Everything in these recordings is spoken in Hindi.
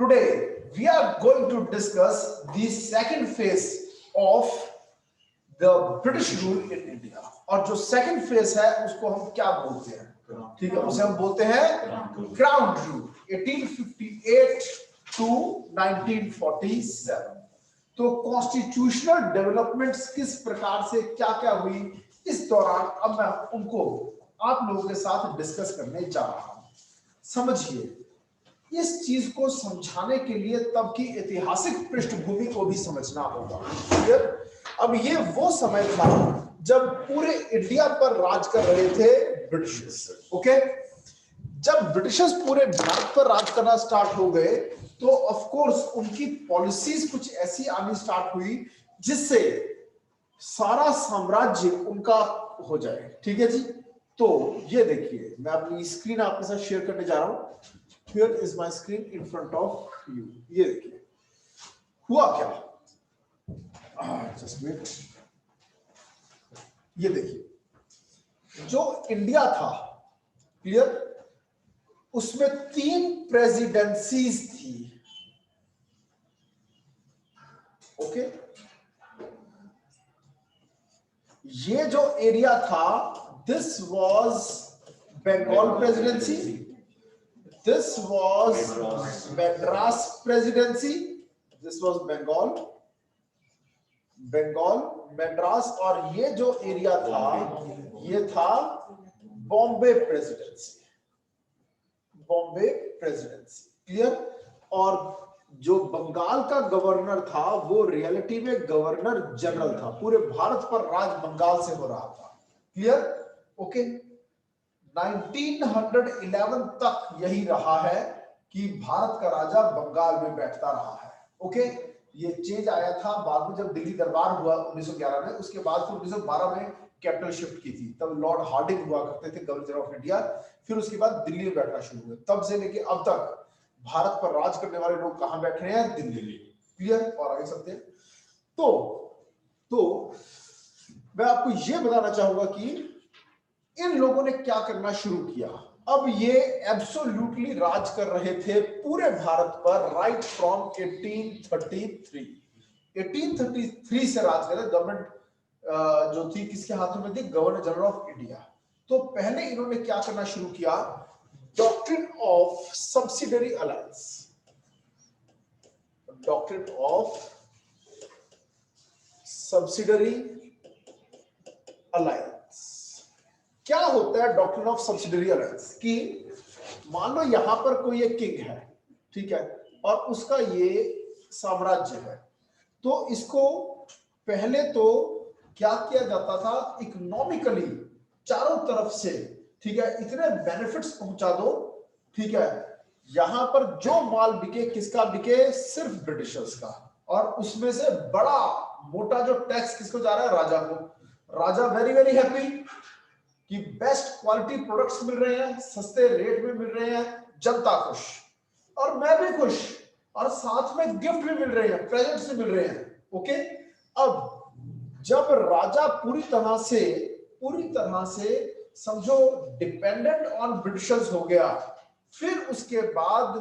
Today we are going to discuss the second phase of the British rule in India. और जो second phase है उसको हम क्या बोलते हैं? ठीक है, उसे हम बोलते हैं Crown Rule 1858 to 1947. तो कॉन्स्टिट्यूशनल डेवलपमेंट्स किस प्रकार से क्या क्या हुई इस दौरान अब मैं उनको आप लोगों के साथ डिस्कस करने जा रहा हूं. समझिए, इस चीज को समझाने के लिए तब की ऐतिहासिक पृष्ठभूमि को भी समझना होगा. अब ये वो समय था जब पूरे इंडिया पर राज कर रहे थे ब्रिटिशर्स. ओके, जब ब्रिटिशर्स पूरे भारत पर राज करना स्टार्ट हो गए तो ऑफ कोर्स उनकी पॉलिसीज कुछ ऐसी आनी स्टार्ट हुई जिससे सारा साम्राज्य उनका हो जाए. ठीक है जी. तो ये देखिए, मैं अपनी स्क्रीन आपके साथ शेयर करने जा रहा हूं. Here is my screen in front of you. ये देखिए हुआ क्या. Just wait. ये देखिए, जो इंडिया था, क्लियर, उसमें 3 प्रेसिडेंसीज थी. ओके, ये जो एरिया था, this was Bengal presidency, this was Madras presidency, this was Bengal, Madras, और ये जो एरिया था ये था बॉम्बे प्रेसिडेंसी. क्लियर. और जो बंगाल का गवर्नर था वो रियलिटी में गवर्नर जनरल था. पूरे भारत पर राज बंगाल से हो रहा था. क्लियर. ओके, 1911 तक यही रहा है कि भारत का राजा बंगाल में बैठता रहा है. ओके, ये चेंज आया था बाद में जब दिल्ली दरबार हुआ 1911 में. उसके बाद फिर 1912 में कैपिटल शिफ्ट की थी. तब लॉर्ड हार्डिंग हुआ करते थे गवर्नर ऑफ इंडिया. फिर उसके बाद दिल्ली में बैठना शुरू हुए. तब से लेके अब तक भारत पर राज करने वाले लोग कहां बैठ रहे हैं? दिल्ली. क्लियर. और आगे चलते हैं. तो मैं आपको ये बताना चाहूंगा कि इन लोगों ने क्या करना शुरू किया. अब ये एब्सोल्युटली राज कर रहे थे पूरे भारत पर राइट फ्रॉम 1833 से राज कर रहे. गवर्नमेंट जो थी किसके हाथों में थी? Governor general of India. तो पहले इन्होंने क्या करना शुरू किया? Doctrine of subsidiary alliance. Doctrine of subsidiary alliance क्या होता है? डॉक्ट्रिन ऑफ सब्सिडरी अलायंस कि मान लो यहां पर कोई एक किंग है, ठीक है, और उसका ये साम्राज्य है. तो इसको पहले तो क्या किया जाता था? इकोनॉमिकली चारों तरफ से, ठीक है, इतने बेनिफिट्स पहुंचा दो, ठीक है, यहां पर जो माल बिके किसका बिके? सिर्फ ब्रिटिशर्स का. और उसमें से बड़ा मोटा जो टैक्स किसको जा रहा है? राजा को. राजा वेरी वेरी हैप्पी कि बेस्ट क्वालिटी प्रोडक्ट्स मिल रहे हैं, सस्ते रेट में मिल रहे हैं, जनता खुश और मैं भी खुश, और साथ में गिफ्ट भी मिल रहे हैं, प्रेजेंट्स भी मिल रहे हैं. ओके, अब जब राजा पूरी तरह से समझो डिपेंडेंट ऑन ब्रिटिशर्स हो गया, फिर उसके बाद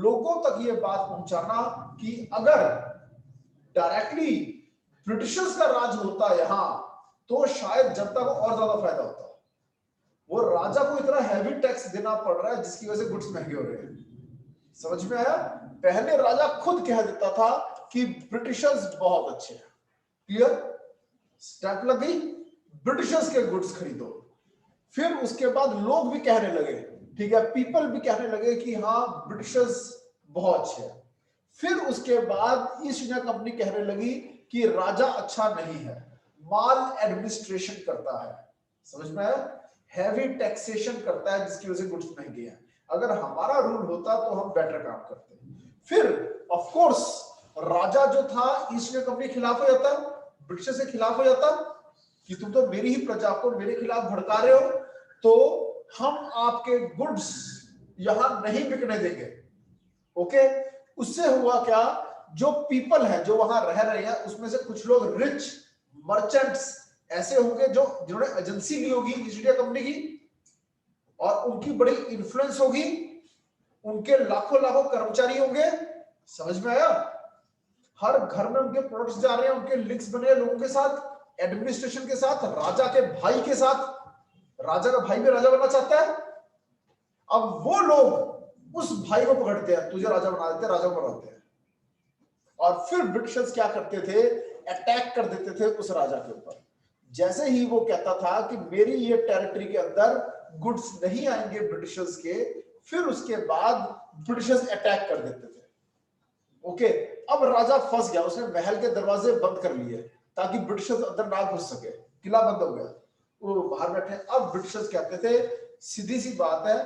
लोगों तक ये बात पहुंचाना कि अगर डायरेक्टली ब्रिटिशर्स का राज होता यहां तो शायद जनता को और ज्यादा फायदा होता. वो राजा को इतना हैवी टैक्स देना पड़ रहा है जिसकी वजह से गुड्स महंगे हो रहे हैं. समझ में आया? पहले राजा खुद कह देता था कि ब्रिटिशर्स बहुत अच्छे हैं. क्लियर. स्टैंप लग गई, ब्रिटिशर्स के गुड्स खरीदो. फिर उसके बाद लोग भी कहने लगे, ठीक है, पीपल भी कहने लगे कि हाँ ब्रिटिशर्स बहुत अच्छे हैं. फिर उसके बाद ईस्ट इंडिया कंपनी कहने लगी कि राजा अच्छा नहीं है, माल एडमिनिस्ट्रेशन करता है. समझ में आया? हैवी टैक्सेशन करता है जिसकी वजह से गुड्स महंगे हैं. अगर हमारा रूल होता तो हम बेटर काम करते. फिर ऑफ कोर्स राजा जो था ईस्ट इंडिया कंपनी के खिलाफ हो जाता, ब्रिटिश के खिलाफ हो जाता कि तुम तो मेरी ही प्रजा को मेरे खिलाफ भड़का रहे हो, तो हम आपके गुड्स यहां नहीं बिकने देंगे. ओके, उससे हुआ क्या? जो पीपल है जो वहां रह रहे हैं उसमें से कुछ लोग रिच मर्चेंट्स ऐसे होंगे जो जिन्होंने एजेंसी ली होगी ईस्ट इंडिया कंपनी की और उनकी बड़ी इन्फ्लुएंस होगी, उनके लाखों लाखों कर्मचारी होंगे, समझ में आया? हर घर में उनके प्रोडक्ट्स जा रहे हैं, उनके लिंक्स बने हैं लोगों के साथ, एडमिनिस्ट्रेशन के साथ, राजा के भाई के साथ। राजा का भाई भी राजा बनना चाहता है। अब वो लोग उस भाई को पकड़ते हैं, तुझे राजा बना देते हैं, राजा को बनाते हैं। और फिर ब्रिटिशर्स क्या करते थे, अटैक कर देते थे उस राजा के ऊपर। जैसे ही वो कहता था कि मेरी ये टेरिटरी के अंदर गुड्स नहीं आएंगे ब्रिटिशर्स के, फिर उसके बाद ब्रिटिशर्स अटैक कर देते थे। ओके, अब राजा फंस गया, उसने महल के दरवाजे बंद कर लिए ताकि ब्रिटिशर्स अंदर ना घुस सके, किला बंद हो गया, वो बाहर बैठे। अब ब्रिटिशर्स कहते थे सीधी सी बात है,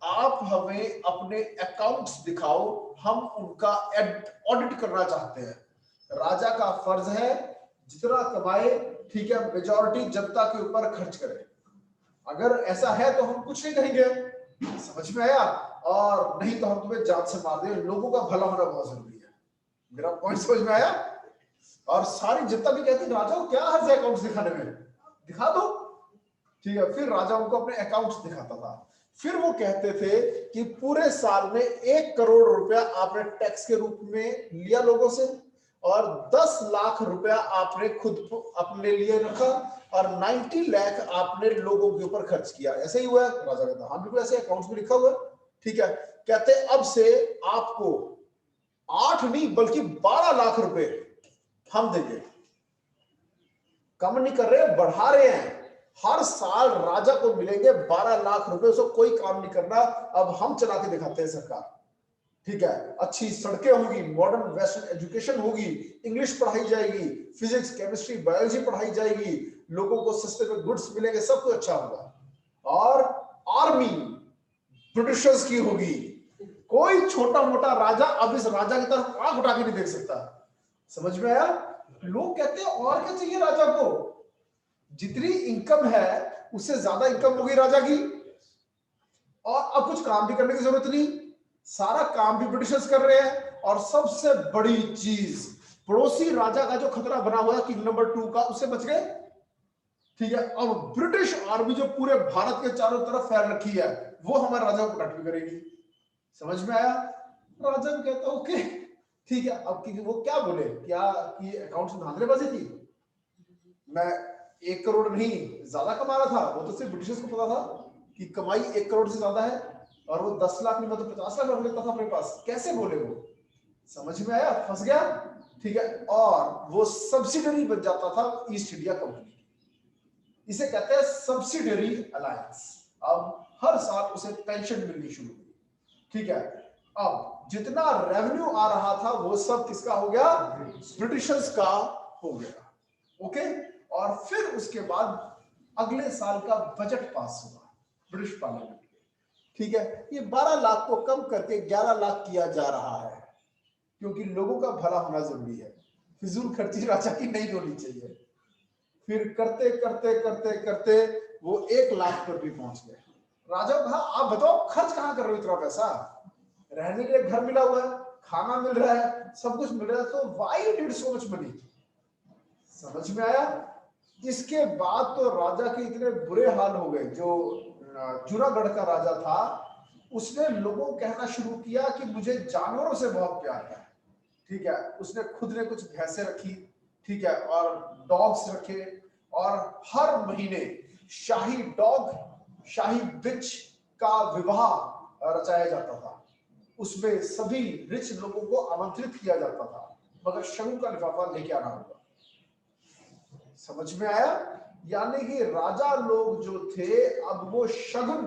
आप हमें अपने अकाउंट्स दिखाओ, हम उनका ऑडिट करना चाहते हैं। राजा का फर्ज है जितना कमाए, ठीक है, मेजॉरिटी जनता के ऊपर खर्च करे। अगर ऐसा है तो हम कुछ नहीं कहेंगे, समझ में आया? और नहीं तो हम तुम्हें जान से मार दें। लोगों का भला होना बहुत जरूरी है। मेरा पॉइंट समझ में आया? और सारी जनता भी कहती राजा को क्या हर्ज है अकाउंट्स दिखाने में, दिखा दो, ठीक है। फिर राजा उनको अपने अकाउंट्स दिखाता था। फिर वो कहते थे कि पूरे साल में 1 करोड़ रुपया आपने टैक्स के रूप में लिया लोगों से, और 10 लाख रुपया आपने खुद अपने लिए रखा, और 90 लाख आपने लोगों के ऊपर खर्च किया। ऐसे ही हुआ है? राजा कहता हाँ बिल्कुल ऐसे, अकाउंट्स में लिखा हुआ है, ठीक है। कहते अब से आपको 8 नहीं बल्कि 12 लाख रुपए हम देंगे। कम नहीं कर रहे, बढ़ा रहे हैं। हर साल राजा को मिलेंगे 12 लाख रुपए, उसको कोई काम नहीं करना, अब हम चला के दिखाते हैं सरकार, ठीक है। अच्छी सड़कें होगी, मॉडर्न वेस्टर्न एजुकेशन होगी, इंग्लिश पढ़ाई जाएगी, फिजिक्स केमिस्ट्री बायोलॉजी पढ़ाई जाएगी, लोगों को सस्ते में गुड्स मिलेंगे, सब कुछ अच्छा होगा। और आर्मी ब्रिटिशर्स की होगी। कोई छोटा मोटा राजा अब इस राजा की तरफ आंख उठा के नहीं देख सकता। समझ में आया? लोग कहते हैं और क्या चाहिए राजा को, जितनी इनकम है उससे ज्यादा इनकम होगी राजा की, और अब कुछ काम भी करने की जरूरत नहीं, सारा काम भी ब्रिटिशर्स कर रहे हैं। और सबसे बड़ी चीज, पड़ोसी राजा का जो खतरा बना हुआ है किंग नंबर 2 का, उससे बच गए, ठीक है। अब ब्रिटिश आर्मी जो पूरे भारत के चारों तरफ फैल रखी है, वो हमारे राजा को प्रोटेक्ट भी करेगी। समझ में आया? राजा भी कहता ओके ठीक है। अब वो क्या बोले, क्या कि अकाउंट में धांधलेबाजी थी, मैं 1 करोड़ नहीं ज्यादा कमा रहा था, वो तो सिर्फ ब्रिटिशर्स को पता था कि कमाई 1 करोड़ से ज्यादा है, और वो 10 लाख नहीं, मैं तो 50 लाख रख लेता था अपने पास। कैसे बोले वो? समझ में आया? फंस गया, ठीक है। और वो सब्सिडरी बन जाता था ईस्ट इंडिया कंपनी, इसे कहते हैं सब्सिडरी अलायंस। अब हर साल उसे पेंशन मिलनी शुरू हुई, ठीक है। अब जितना रेवेन्यू आ रहा था वो सब किसका हो गया? ब्रिटिशर्स का हो गया, ओके। और फिर उसके बाद अगले साल का बजट पास हुआ ब्रिटिश पार्लियामेंट में, ठीक है। ये 12 लाख को कम करके 11 लाख किया जा रहा है, क्योंकि लोगों का भला होना जरूरी है, फिजूल खर्ची राजा की नहीं होनी चाहिए। फिर करते करते करते करते वो 1 लाख पर भी पहुंच गए। राजा को कहा आप बताओ खर्च कहां कर रहे हो इतना पैसा, रहने के लिए घर मिला हुआ है, खाना मिल रहा है, सब कुछ मिल रहा है, तो why need so much money. समझ में आया? इसके बाद तो राजा के इतने बुरे हाल हो गए। जो जुनागढ़ का राजा था, उसने लोगों को कहना शुरू किया कि मुझे जानवरों से बहुत प्यार है, ठीक है। उसने खुद ने कुछ भैंसें रखी, ठीक है, और डॉग्स रखे, और हर महीने शाही डॉग शाही बिच का विवाह रचाया जाता था। उसमें सभी रिच लोगों को आमंत्रित किया जाता था, मगर शगुन का लिफाफा लेके आना होगा। समझ में आया? यानी कि राजा लोग जो थे, अब वो शगुन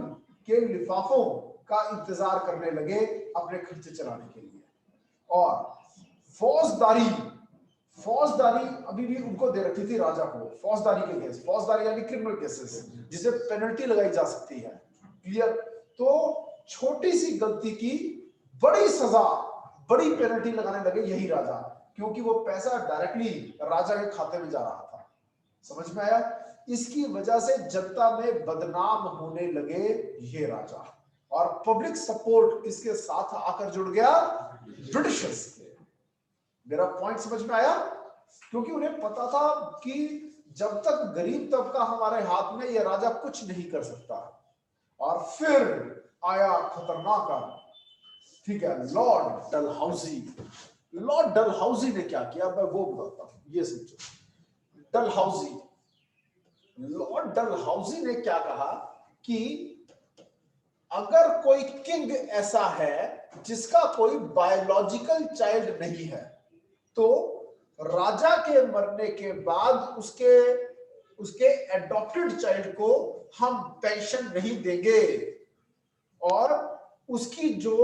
के लिफाफों का इंतजार करने लगे अपने खर्चे चलाने के लिए। और फौजदारी अभी भी उनको दे रखी थी राजा को, फौजदारी के केस, फौजदारी यानी क्रिमिनल केसेस, जिसे पेनल्टी लगाई जा सकती है, क्लियर। तो छोटी सी गलती की बड़ी सजा, बड़ी पेनल्टी लगाने लगे यही राजा, क्योंकि वो पैसा डायरेक्टली राजा के खाते में जा रहा था। समझ में आया? इसकी वजह से जनता में बदनाम होने लगे ये राजा, और पब्लिक सपोर्ट किसके साथ आकर जुड़ गया? ब्रिटिशर्स के। मेरा पॉइंट समझ में आया? क्योंकि उन्हें पता था कि जब तक गरीब तबका हमारे हाथ में, ये राजा कुछ नहीं कर सकता। और फिर आया खतरनाक, ठीक है, लॉर्ड डलहौजी। लॉर्ड डलहौजी ने क्या किया, मैं वो बताता हूं, ये समझो। डलहौजी, लॉर्ड डलहौजी ने क्या कहा कि अगर कोई किंग ऐसा है जिसका कोई बायोलॉजिकल चाइल्ड नहीं है, तो राजा के मरने के बाद उसके एडॉप्टेड चाइल्ड को हम पेंशन नहीं देंगे, और उसकी जो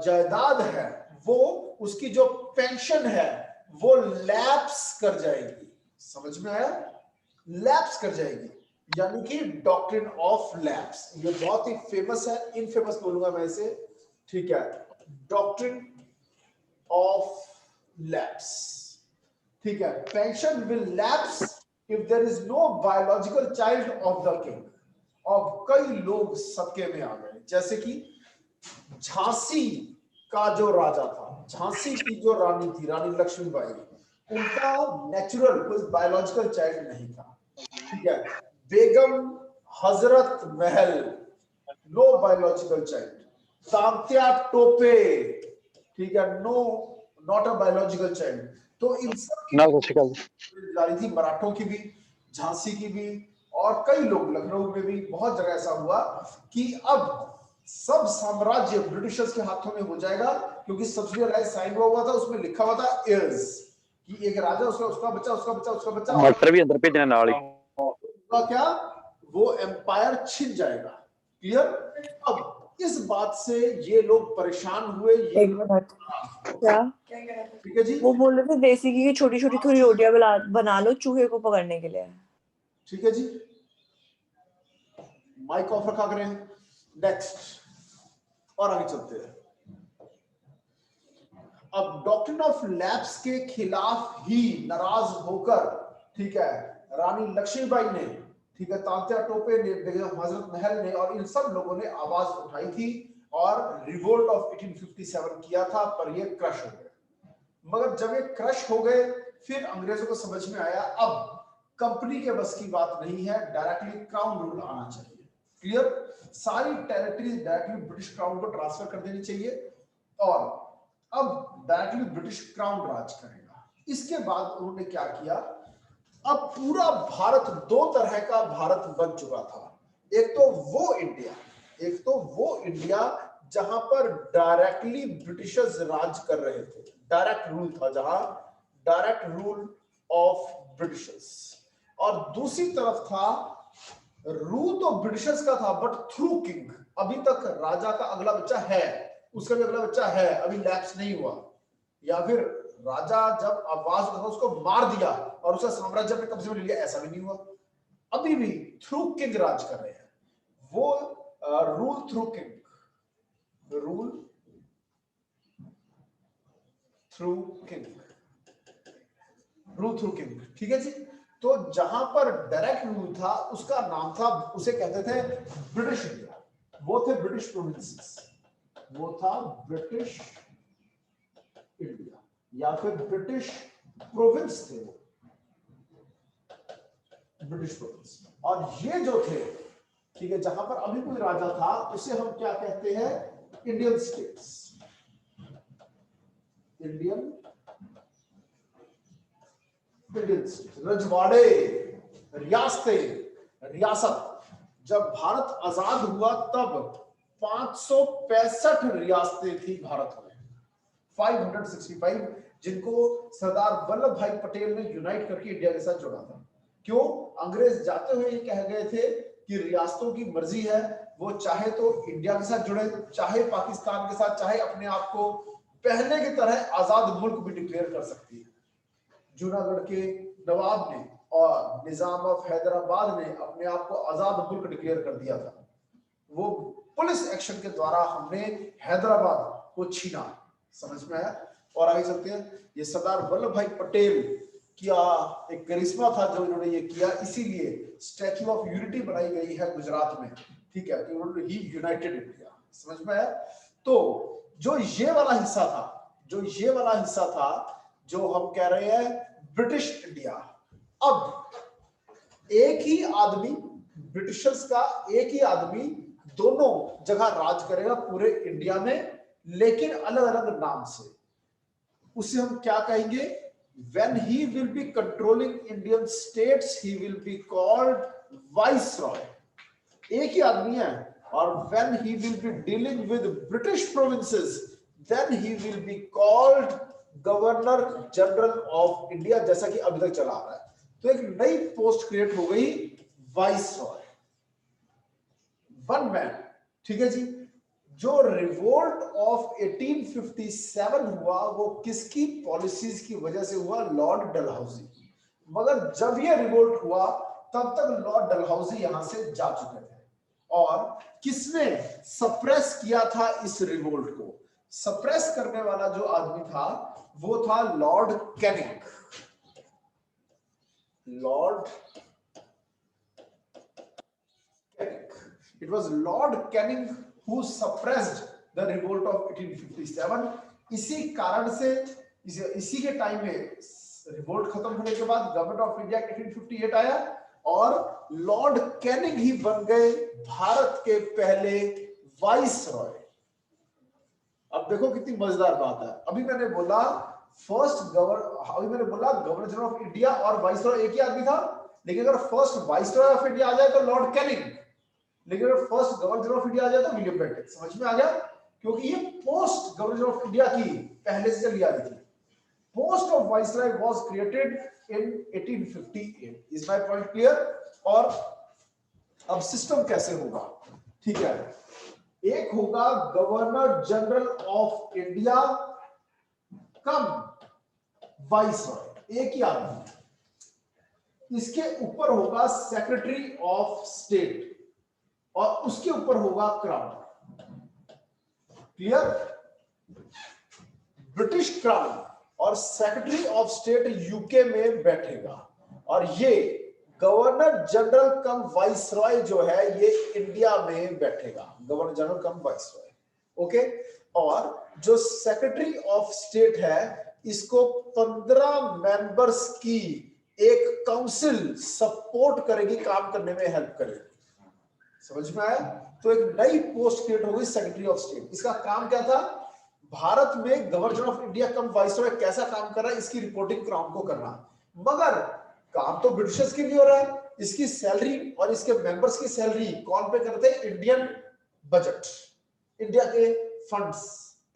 जायदाद है, वो उसकी जो पेंशन है वो लैप्स कर जाएगी। समझ में आया? लैप्स कर जाएगी, यानी कि डॉक्ट्रिन ऑफ लैप्स। ये बहुत ही फेमस है, इनफेमस बोलूंगा मैं इसे, ठीक है, डॉक्ट्रिन ऑफ लैप्स। ठीक है, pension will lapse if there is no biological child of the king. अब कई लोग सत्य में आ गए, जैसे कि झांसी का जो राजा था, झांसी की जो रानी थी, रानी लक्ष्मीबाई, उनका नेचुरल कोई बायोलॉजिकल चाइल्ड नहीं था। ठीक है, Begum Hazrat Mahal, no biological child. Tantya Tope, ठीक है, no, not a biological child. तो इन सब की जिम्मेदारी थी, मराठों की भी, झांसी की भी, और कई लोग, लखनऊ में भी बहुत जगह ऐसा हुआ कि अब सब साम्राज्य ब्रिटिशर्स के हाथों में हो जाएगा, क्योंकि सब्सिडी अलायंस साइन हुआ था, उसमें लिखा हुआ था इयर्स, कि एक राजा, उसका बच्चा, उसका बच्चा, उसका बच्चा, मटर भी अंदर भेजना नाल ही, क्या वो एम्पायर छिन जाएगा। क्लियर? अब इस बात से ये लोग परेशान हुए। एक मिनट, क्या ठीक है जी, वो बोल रहे थे देसी घी की छोटी छोटी थोड़ी रोटियां बना लो चूहे को पकड़ने के लिए। ठीक है जी, माइक ऑफ रखा करें। नेक्स्ट, और आगे चलते हैं। अब डॉक्ट्रिन ऑफ लैप्स के खिलाफ ही नाराज होकर, ठीक है, रानी लक्ष्मीबाई ने, ठीक है, तांत्या टोपे ने, बेगम हजरत महल ने, और इन सब लोगों ने आवाज उठाई थी और रिवोल्ट ऑफ 1857 किया था, पर ये क्रश हो गए। मगर जब ये क्रश हो गए, फिर अंग्रेजों को समझ में आया अब कंपनी के बस की बात नहीं है, डायरेक्टली क्राउन रूल आना चाहिए। क्लियर? सारी टेरिटरीज डायरेक्टली ब्रिटिश क्राउन को ट्रांसफर कर देनी चाहिए, और अब डायरेक्टली ब्रिटिश क्राउन राज करेगा। इसके बाद उन्होंने क्या किया, अब पूरा भारत दो तरह का भारत बन चुका था। एक तो वो इंडिया जहां पर डायरेक्टली ब्रिटिशर्स राज कर रहे थे, डायरेक्ट रूल था, जहां डायरेक्ट रूल ऑफ ब्रिटिशर्स, और दूसरी तरफ था रूल तो ब्रिटिशर्स का था बट थ्रू किंग। अभी तक राजा का अगला बच्चा है, उसका भी अगला बच्चा है, अभी लैप्स नहीं हुआ, या फिर राजा जब आवाज उठा उसको मार दिया और उसका साम्राज्य अपने कब्जे में ले लिया, ऐसा भी नहीं हुआ। अभी भी थ्रू किंग राज कर रहे हैं, वो rule through king, rule through king, rule through king. ठीक है जी, तो जहां पर डायरेक्ट रूल था उसका नाम था, उसे कहते थे ब्रिटिश इंडिया, वो थे ब्रिटिश प्रोविंसेस, वो था ब्रिटिश इंडिया, या फिर ब्रिटिश प्रोविंस थे वो, ब्रिटिश प्रोविंस। और ये जो थे, ठीक है, जहां पर अभी कोई राजा था, उसे हम क्या कहते हैं, इंडियन स्टेट्स, इंडियन स्टेट्स, रजवाड़े, रियासतें, रियासत। जब भारत आजाद हुआ तब 565 रियासतें थी भारत में, 565, जिनको सरदार वल्लभ भाई पटेल ने यूनाइट करके इंडिया के साथ जोड़ा था। क्यों? अंग्रेज जाते हुए ये कह गए थे कि रियासतों की मर्जी है, वो चाहे तो इंडिया के साथ जुड़े, चाहे पाकिस्तान के साथ, चाहे अपने आप को पहले की तरह आजाद मुल्क भी डिक्लेयर कर सकती है। जूनागढ़ के नवाब ने और निजाम ऑफ हैदराबाद ने अपने आप को आजाद मुल्क डिक्लेयर कर दिया था। वो पुलिस एक्शन के द्वारा हमने हैदराबाद को छीना। समझ में आया? और आगे चलते हैं। ये सरदार वल्लभ भाई पटेल क्या एक करिश्मा था जो इन्होंने ये किया, इसीलिए स्टैच्यू ऑफ यूनिटी बनाई गई है गुजरात में। ठीक है, उन्होंने ही यूनाइटेड इंडिया। समझ में आया? तो जो ये वाला हिस्सा था, जो हम कह रहे हैं ब्रिटिश इंडिया, अब एक ही आदमी, ब्रिटिशर्स का एक ही आदमी दोनों जगह राज करेगा पूरे इंडिया में, लेकिन अलग अलग नाम से। उसे हम क्या कहेंगे? When he will be controlling Indian states, he will be called viceroy. एक ही आदमी है। और when he will be dealing with British provinces, then he will be called governor general of India, जैसा कि अभी तक चला आ रहा है। तो एक नई पोस्ट क्रिएट हो गई, वाइसरॉय, वन मैन। ठीक है जी। जो रिवोल्ट ऑफ 1857 हुआ वो किसकी पॉलिसीज की वजह से हुआ? लॉर्ड डलहौजी। मगर जब ये रिवोल्ट हुआ तब तक लॉर्ड डलहौजी यहां से जा चुके थे। और किसने सप्रेस किया था इस रिवोल्ट को? सप्रेस करने वाला जो आदमी था वो था Lord Canning. Lord Canning, it was Lord Canning who suppressed the revolt of 1857। इसी कारण से इसी के टाइम में रिवोल्ट खत्म होने के बाद गवर्नमेंट ऑफ इंडिया 1858 आया और लॉर्ड कैनिंग ही बन गए भारत के पहले वाइसरॉय। अब देखो कितनी मजेदार बात है। अभी मैंने बोला गवर्नर जनरल ऑफ इंडिया और वाइसरॉय एक ही आदमी था, लेकिन अगर फर्स्ट वाइसरॉय ऑफ इंडिया आ जाए तो लॉर्ड कैनिंग, लेकिन अगर first governor general of India आ जाए तो विलियम बेंटिक। समझ में आ गया? क्योंकि ये post governor general of India की पहले से चली आ रही थी। Post of viceroy was created in 1858। Is my point clear? और अब सिस्टम कैसे होगा? ठीक है, एक होगा governor general of India come viceroy, एक ही आदमी। इसके ऊपर होगा सेक्रेटरी ऑफ स्टेट और उसके ऊपर होगा क्राउन। क्लियर? ब्रिटिश क्राउन और सेक्रेटरी ऑफ स्टेट यूके में बैठेगा और ये गवर्नर जनरल कम वाइसरॉय जो है ये इंडिया में बैठेगा, गवर्नर जनरल कम वाइसरॉय। ओके? और जो सेक्रेटरी ऑफ स्टेट है इसको 15 मेंबर्स की एक काउंसिल सपोर्ट करेगी, काम करने में हेल्प करेगी। समझ में आया? तो एक नई पोस्ट क्रिएट हो गई, सेक्रेटरी ऑफ स्टेट। इसका काम क्या था? भारत में governor of India come viceroy कैसा काम कर रहा है इसकी रिपोर्टिंग क्राउन को करना। मगर काम तो ब्रिटिशर्स की भी हो रहा है। इसकी सैलरी और इसके मेंबर्स की सैलरी कौन पे करते हैं? इंडियन बजट, इंडिया के फंड्स।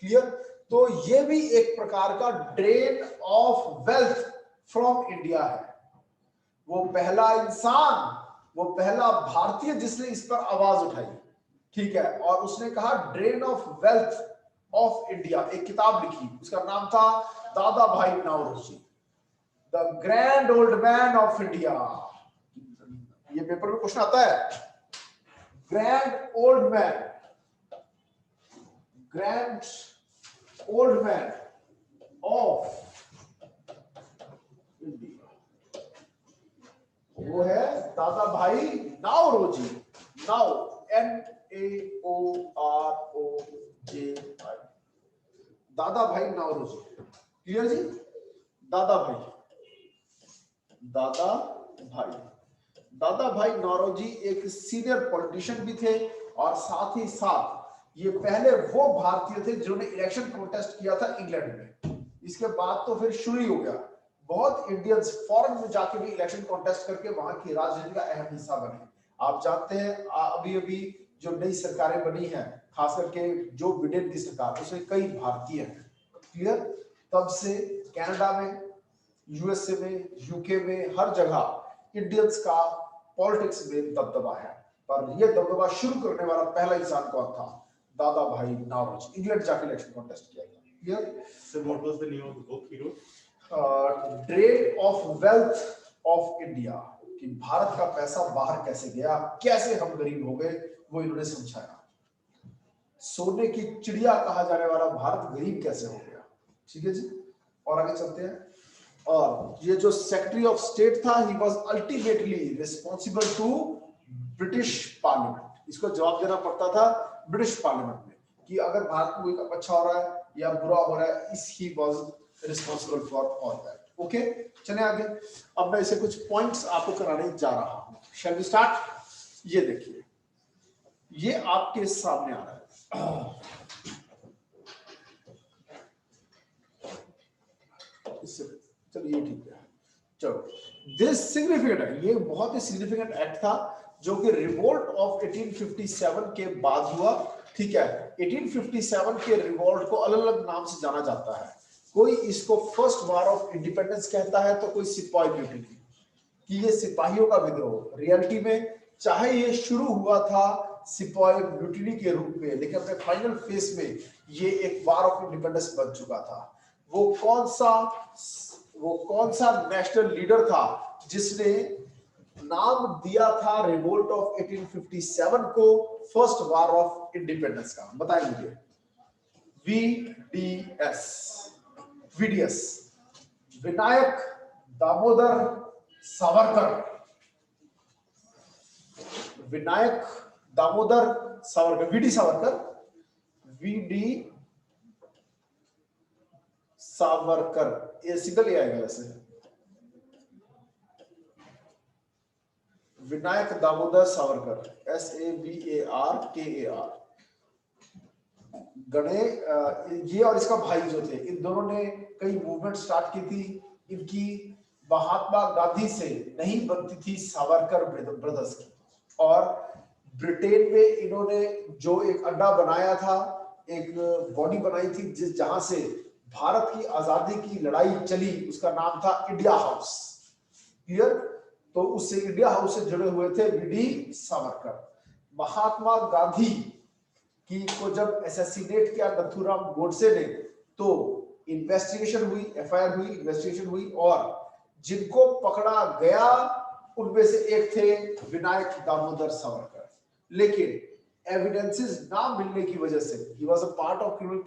क्लियर? तो ये भी एक प्रकार का drain of wealth from India है। वो पहला इंसान, वो पहला भारतीय जिसने इस पर आवाज उठाई। ठीक है? और उसने कहा drain of wealth of India, एक किताब लिखी, उसका नाम था Dadabhai Naoroji, the grand old man of India. ये पेपर में क्वेश्चन आता है, grand old man, grand old man of India, वो है दादा भाई नौरोजी। नाउ NAOROJI, दादा भाई नौरोजी। क्लियर जी? दादा भाई नौरोजी एक सीनियर पॉलिटिशियन भी थे और साथ ही साथ ये पहले वो भारतीय थे जिन्होंने इलेक्शन कॉन्टेस्ट किया था इंग्लैंड में। इसके बाद तो फिर शुरू ही हो गया। बहुत इंडियंस फॉरेन में जाके भी इलेक्शन कॉन्टेस्ट करके वहां की राजनीति का अहम हिस्सा बने। आप जानते हैं अभी अभी जो नई सरकारें बनी हैं, खास करके जो बिडेन की सरकार, उसमें कई भारतीय हैं। क्लियर? तब से कनाडा में, यूएसए में, यूके में, हर जगह इंडियंस का पॉलिटिक्स में दबदबा है। पर यह दबदबा शुरू करने वाला पहला इंसान कौन था? दादा भाई नौरोजी। इंग्लैंड जाके इलेक्शन कॉन्टेस्ट किया था। Clear? So what was the name of the book he wrote? Drain of wealth of India, कि भारत का पैसा बाहर कैसे गया, कैसे हम गरीब हो गए, वो इन्होंने समझाया। सोने की चिड़िया कहा जाने वाला भारत गरीब कैसे हो गया। ठीक है जी? और आगे चलते हैं। और ये जो सेक्रेटरी ऑफ स्टेट था, he was ultimately responsible to British parliament. इसको जवाब देना पड़ता था ब्रिटिश पार्लियामेंट में कि अगर भारत में कोई अच्छा हो रहा है या बुरा हो रहा है, he was responsible for all that. Okay, चले आगे। अब मैं इसे कुछ पॉइंट्स आपको कराने जा रहा हूं। Shall we start? ये देखिए, ये आपके सामने आ रहा है। इससे चलिए ठीक है। चलो दिस सिग्निफिकेंट है, ये बहुत ही सिग्निफिकेंट एक्ट था जो कि रिवोल्ट ऑफ 1857 के बाद हुआ। ठीक है, 1857 के रिवोल्ट को अलग अलग नाम से जाना जाता है। कोई इसको फर्स्ट वार ऑफ इंडिपेंडेंस कहता है, तो कोई सिपाही म्यूटिनी, कि ये सिपाहियों का विद्रोह। रियलिटी में चाहे ये शुरू हुआ था सिपाही म्यूटिनी के रूप में, लेकिन अपने फाइनल फेज में ये एक वार ऑफ इंडिपेंडेंस बन चुका था। वो कौन सा नेशनल लीडर था जिसने नाम दिया था रिवोल्ट ऑफ 1857 को फर्स्ट वार ऑफ इंडिपेंडेंस का? बताएं मुझे। VDS, Vinayak Damodar Savarkar. Vinayak Damodar Savarkar, VD Savarkar, VD Savarkar, ये सिंगल ही आएगा वैसे। विनायक दामोदर सावरकर, SAVARKAR। गणे ये और इसका भाई जो थे, इन दोनों ने कई मूवमेंट स्टार्ट की थी। इनकी महात्मा गांधी से नहीं बनती थी सावरकर ब्रदर्स की, और ब्रिटेन में इन्होंने जो एक अड्डा बनाया था, एक बॉडी बनाई थी जहां से भारत की आजादी की लड़ाई चली, उसका नाम था इंडिया हाउस। क्लियर? तो उससे इंडिया हाउस से जुड़े हुए थे वीडी सावरकर। महात्मा गांधी की को जब असैसिनेट किया नथुराम गोडसे ने, तो इन्वेस्टिगेशन हुई, FIR हुई, इन्वेस्टिगेशन हुई, और जिनको पकड़ा गया उनमें से एक थे विनायक दामोदर सावरकर। लेकिन एविडेंसेस ना मिलने की वजह से, he was a part of criminal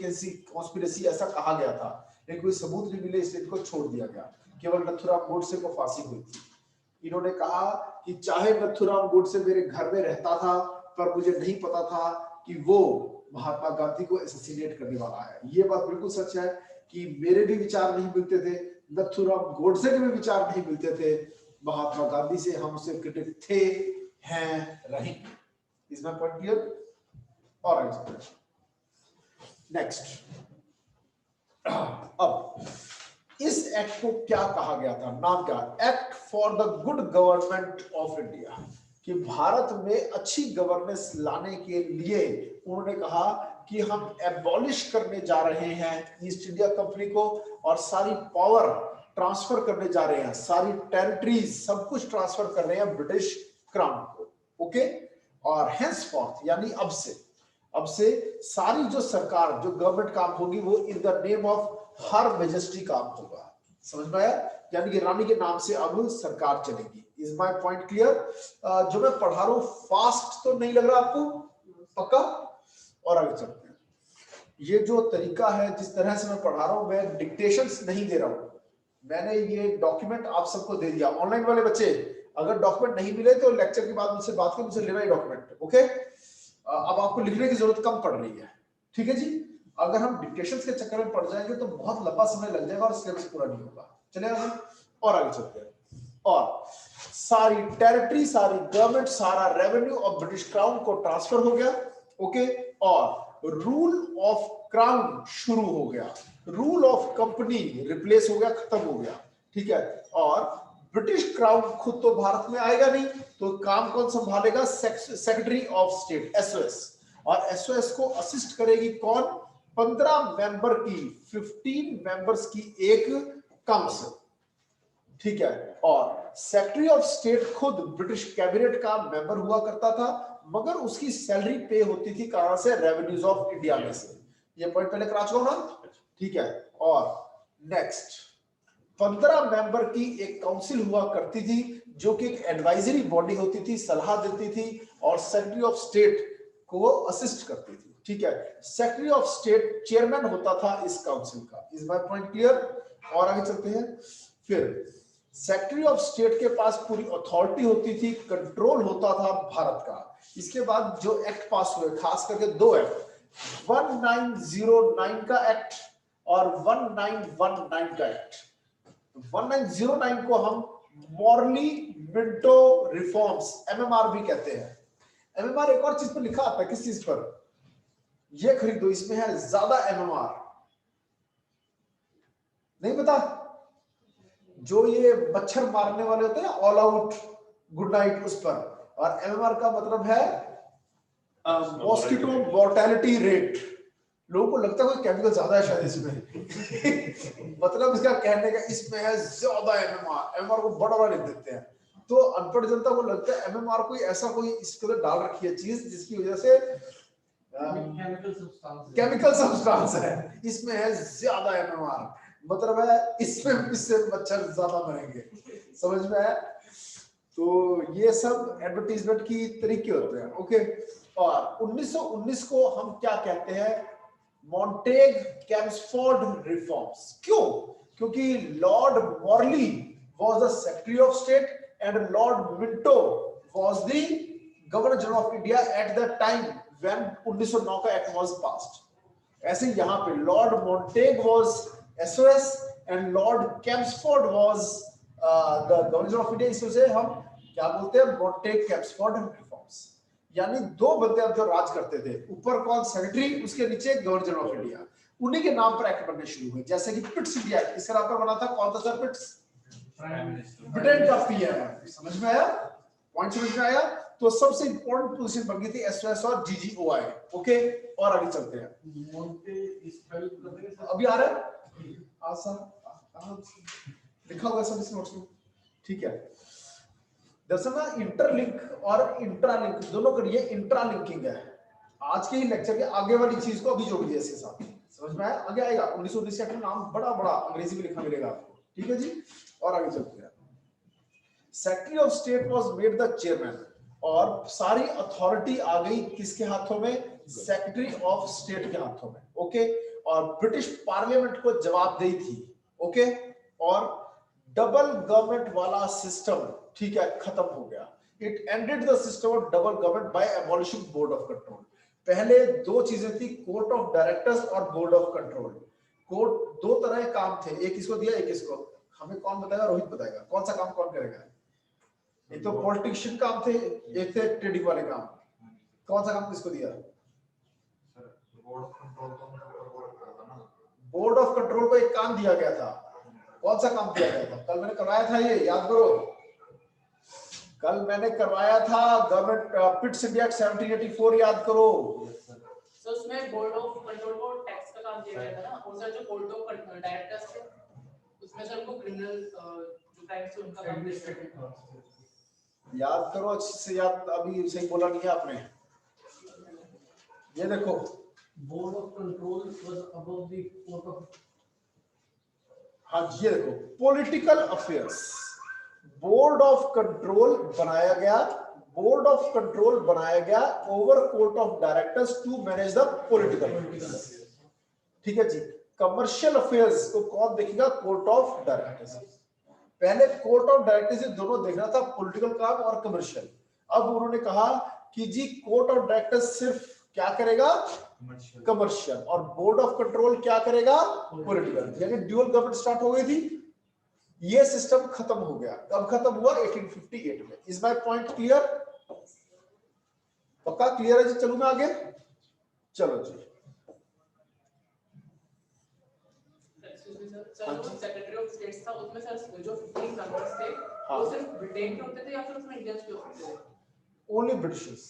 conspiracy ऐसा कहा गया था, लेकिन कोई सबूत नहीं मिले, इसलिए इनको छोड़ दिया गया। केवल नथुराम गोडसे को फांसी हुई थी। इन्होंने कहा कि चाहे नथुराम गोडसे मेरे घर में रहता था, पर मुझे नहीं पता था कि वो महात्मा गांधी को असैसिनेट करने वाला है। ये बात बिल्कुल सच है कि मेरे भी विचार नहीं मिलते थे, नथुराम गोडसे के भी विचार नहीं मिलते थे। महात्मा गांधी से हम उससे क्रिटिक थे, हैं, रहेंगे। Is my point clear? Alright, next. अब इस एक्ट को क्या कहा गया था? नाम क्या? Act for the good government of India, कि भारत में अच्छी गवर्नेंस लाने के लिए उन्होंने कहा कि हम एबॉलिश करने जा रहे हैं ईस्ट इंडिया कंपनी को, और सारी पावर ट्रांसफर करने जा रहे हैं, सारी टेरिटरीज सब कुछ ट्रांसफर कर रहे हैं ब्रिटिश क्राउन को। ओके, और हेंसफॉर्थ यानी अब से सारी जो सरकार, जो गवर्नमेंट काम होगी, वो in the name of her majesty काम होगा। समझ में आया? यानी कि रानी के नाम से अब सरकार चलेगी। Is my point clear? जो मैं पढ़ा रहा हूं फास्ट तो नहीं लग रहा आपको? पक्का? और आगे चलते हैं। ये जो तरीका है, जिस तरह से मैं पढ़ा रहा हूं, मैं डिक्टेशंस नहीं दे रहा हूं। मैंने ये डॉक्यूमेंट आप सबको दे दिया। ऑनलाइन वाले बच्चे, अगर डॉक्यूमेंट नहीं मिले तो लेक्चर के बाद मुझसे बात करें, मुझसे लेना ही डॉक्यूमेंट। ओके, अब आपको लिखने की जरूरत कम पड़ रही है। ठीक है जी? अगर हम डिक्टेशंस के चक्कर में पड़ जाएंगे तो बहुत लंबा समय लग जाएगा और सिलेबस पूरा नहीं होगा। चलिए और आगे चलते हैं। और सारी टेरिटरी, सारी गवर्नमेंट, सारा रेवेन्यू ऑफ ब्रिटिश क्राउन को ट्रांसफर हो गया। ओके, और रूल ऑफ क्राउन शुरू हो गया, रूल ऑफ कंपनी रिप्लेस हो गया, खत्म हो गया। ठीक है, और ब्रिटिश क्राउन खुद तो भारत में आएगा नहीं, तो काम कौन संभालेगा? Secretary of state, SOS। और SOS को असिस्ट करेगी कौन? 15 मेंबर की, 15 मेंबर्स की एक काउंसिल। ठीक है, और सेक्रेटरी ऑफ स्टेट खुद ब्रिटिश कैबिनेट का मेंबर हुआ करता था, मगर उसकी सैलरी पे होती थी कहां से? रेवेन्यूज ऑफ इंडिया में से। ये पॉइंट पहले करा चुका हूं ना? ठीक है, और नेक्स्ट 15 मेंबर की एक काउंसिल हुआ करती थी, जो कि एक एडवाइजरी बॉडी होती थी, सलाह देती थी, और सेक्रेटरी ऑफ स्टेट को असिस्ट करती थी। ठीक है, सेक्रेटरी ऑफ स्टेट चेयरमैन होता था इस काउंसिल का। Is my point clear? और आगे चलते हैं। फिर सेक्रेटरी ऑफ स्टेट के पास पूरी अथॉरिटी होती थी, कंट्रोल होता था भारत का। इसके बाद जो एक्ट पास हुए, खास करके 2 एक्ट, 1909 का एक्ट और 1919 का एक्ट। 1909 को हम मॉर्ली मिंटो रिफॉर्म्स, MMR भी कहते हैं। MMR एक और चीज पर लिखा आता है, किस चीज पर? ये खरीदो, इसमें है ज्यादा MMR। नहीं पता? जो ये मच्छर मारने वाले होते हैं ऑल आउट गुड नाइट उस पर, और एमएमआर का मतलब है मॉस्किटो मोर्टेलिटी रेट। लोगों को लगता है कोई केमिकल ज्यादा है शायद इसमें मतलब इसका कहने का इसमें है ज्यादा एमएमआर, एमएमआर को बड़ा बड़ा लिख देते हैं। तो अनपढ़ जनता को लगता है एमएमआर कोई ऐसा कोई इसके अंदर डाल रखी है चीज जिसकी वजह से केमिकल सब्सटेंस है, इसमें है ज्यादा एमएमआर, मतलब है इसमें इससे मच्छर ज्यादा मरेंगे। समझ में आया? तो ये सब एडवर्टीजमेंट की तरीके होते हैं। ओके, और 1919 को हम क्या कहते हैं? Montague Chelmsford reforms. क्यों? क्योंकि Lord Morley was the secretary of state and Lord Minto was the Governor General of India at that time when 1909 का एक्ट was passed। ऐसे यहाँ पे Lord Montague was SOS and Lord Chelmsford was the Governor General of India। इस वजह से हम क्या बोलते हैं? Montague Chelmsford reforms. यानी दो बंदे अब जो राज करते थे, ऊपर कौन? सेक्रेटरी, उसके नीचे गवर्नर जनरल ऑफ इंडिया। उन्हीं के नाम पर एक्ट बनने शुरू हुए, जैसे कि पिट्स इंडिया एक्ट इसका नाम पर बना था। कौन था सर? पिट्स, ब्रिटेन का पीएम। समझ में आया? पॉइंट समझ में आया? तो सबसे इंपॉर्टेंट पोजीशन बन गई थी एसओएस और जीजीओआई। ओके, और आगे चलते हैं। अभी आ रहा है आसान लिखा होगा सब इस नोट्स में, ठीक है? दरअसल ना इंटरलिंक और इंट्रालिंक दोनों करिए, इंट्रालिंकिंग है। आज के ही लेक्चर के आगे वाली चीज को अभी जोड़ दिया इसके साथ। समझ में आया? आगे आएगा 1919 का नाम बड़ा बड़ा अंग्रेजी में लिखा मिलेगा आपको, ठीक है जी? और आगे चलते हैं। Secretary of state was made the chairman, और सारी अथॉरिटी आ गई किसके हाथों में? सेक्रेटरी ऑफ स्टेट के हाथों में। ओके, और ब्रिटिश पार्लियामेंट को जवाबदेही थी। ओके, और डबल गवर्नमेंट वाला सिस्टम, ठीक है, खत्म हो गया। It ended the system of double government by abolishing board of control. पहले दो चीजें थी, कोर्ट ऑफ डायरेक्टर्स और बोर्ड ऑफ कंट्रोल। कोर्ट दो तरह के काम थे, एक इसको दिया एक इसको। हमें कौन बताएगा? रोहित बताएगा। कौन सा काम कौन करेगा? एक तो पॉलिटिशियन काम थे, एक थे ट्रेडिंग वाले काम। कौन सा काम किसको दिया? बोर्ड ऑफ कंट्रोल को एक काम दिया गया था। कौन सा काम दिया गया था? कल मैंने करवाया था, ये याद करो, कल मैंने करवाया था गवर्नमेंट पिट्स इंडिया 1784, याद करो। सो उसमें बोर्ड ऑफ कंट्रोल को टैक्स का काम दिया गया था ना, और सर जो बोर्ड ऑफ डायरेक्टर्स थे उसमें सर को क्रिमिनल जो क्राइम्स थे उनका काम दिया गया। याद करो अच्छे से, याद अभी सही बोला नहीं है आपने। ये देखो, board of control was above the court of, हाँ ये देखो, political affairs. Board of control बनाया गया, बोर्ड ऑफ कंट्रोल बनाया गया over court of directors to manage the political. ठीक है जी। कमर्शियल अफेयर्स को कौन देखेगा? Court of directors. पहले कोर्ट ऑफ डायरेक्टर्स दोनों देखना था, पॉलिटिकल काम और कमर्शियल। अब उन्होंने कहा कि जी कोर्ट ऑफ डायरेक्टर्स सिर्फ क्या करेगा? कमर्शियल, और बोर्ड ऑफ कंट्रोल क्या करेगा? पॉलिटिकल। यानी ड्यूअल गवर्नमेंट स्टार्ट हो गई थी। ये सिस्टम खत्म हो गया। कब खत्म हुआ? 1858 में। Is my point clear? पक्का क्लियर है जी? चलूं मैं आगे? चलो जी। सेक्रेटरी ऑफ स्टेट था, उसमें सर जो 15 मेंबर्स थे वो सिर्फ ब्रिटेन के होते थे या फिर उसमें इंडियंस भी होते थे? Only Britishers.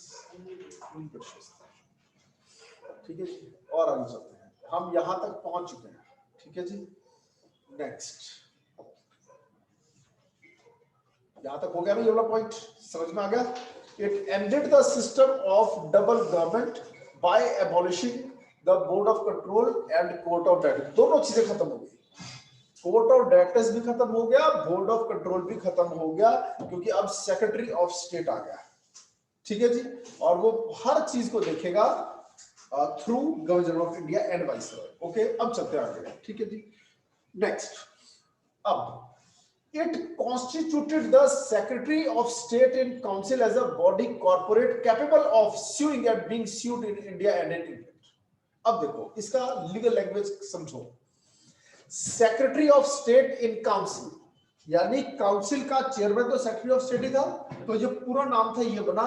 ठीक है जी। और आगे चलते हैं, हम यहां तक पहुंच चुके हैं। ठीक है जी। नेक्स्ट, यहां तक हो गया ना ये वाला पॉइंट? समझ में आ गया? It ended the system of double government by abolishing the board of control and court of directors. दोनों चीजें खत्म हो गई। कोर्ट ऑफ डायरेक्टर्स भी खत्म हो गया, बोर्ड ऑफ कंट्रोल भी खत्म हो गया, क्योंकि अब सेक्रेटरी ऑफ स्टेट आ गया। ठीक है जी। और वो हर चीज को देखेगा through governor general of India and viceroy. Okay, अब चलते हैं आगे। ठीक है जी। नेक्स्ट, अब it constituted the secretary of state in council as a body corporate capable of suing and being sued in India and in England। अब देखो इसका लीगल लैंग्वेज समझो। Secretary of state in council, यानी काउंसिल का चेयरमैन तो सेक्रेटरी ऑफ स्टेट ही था, तो जो पूरा नाम था ये बना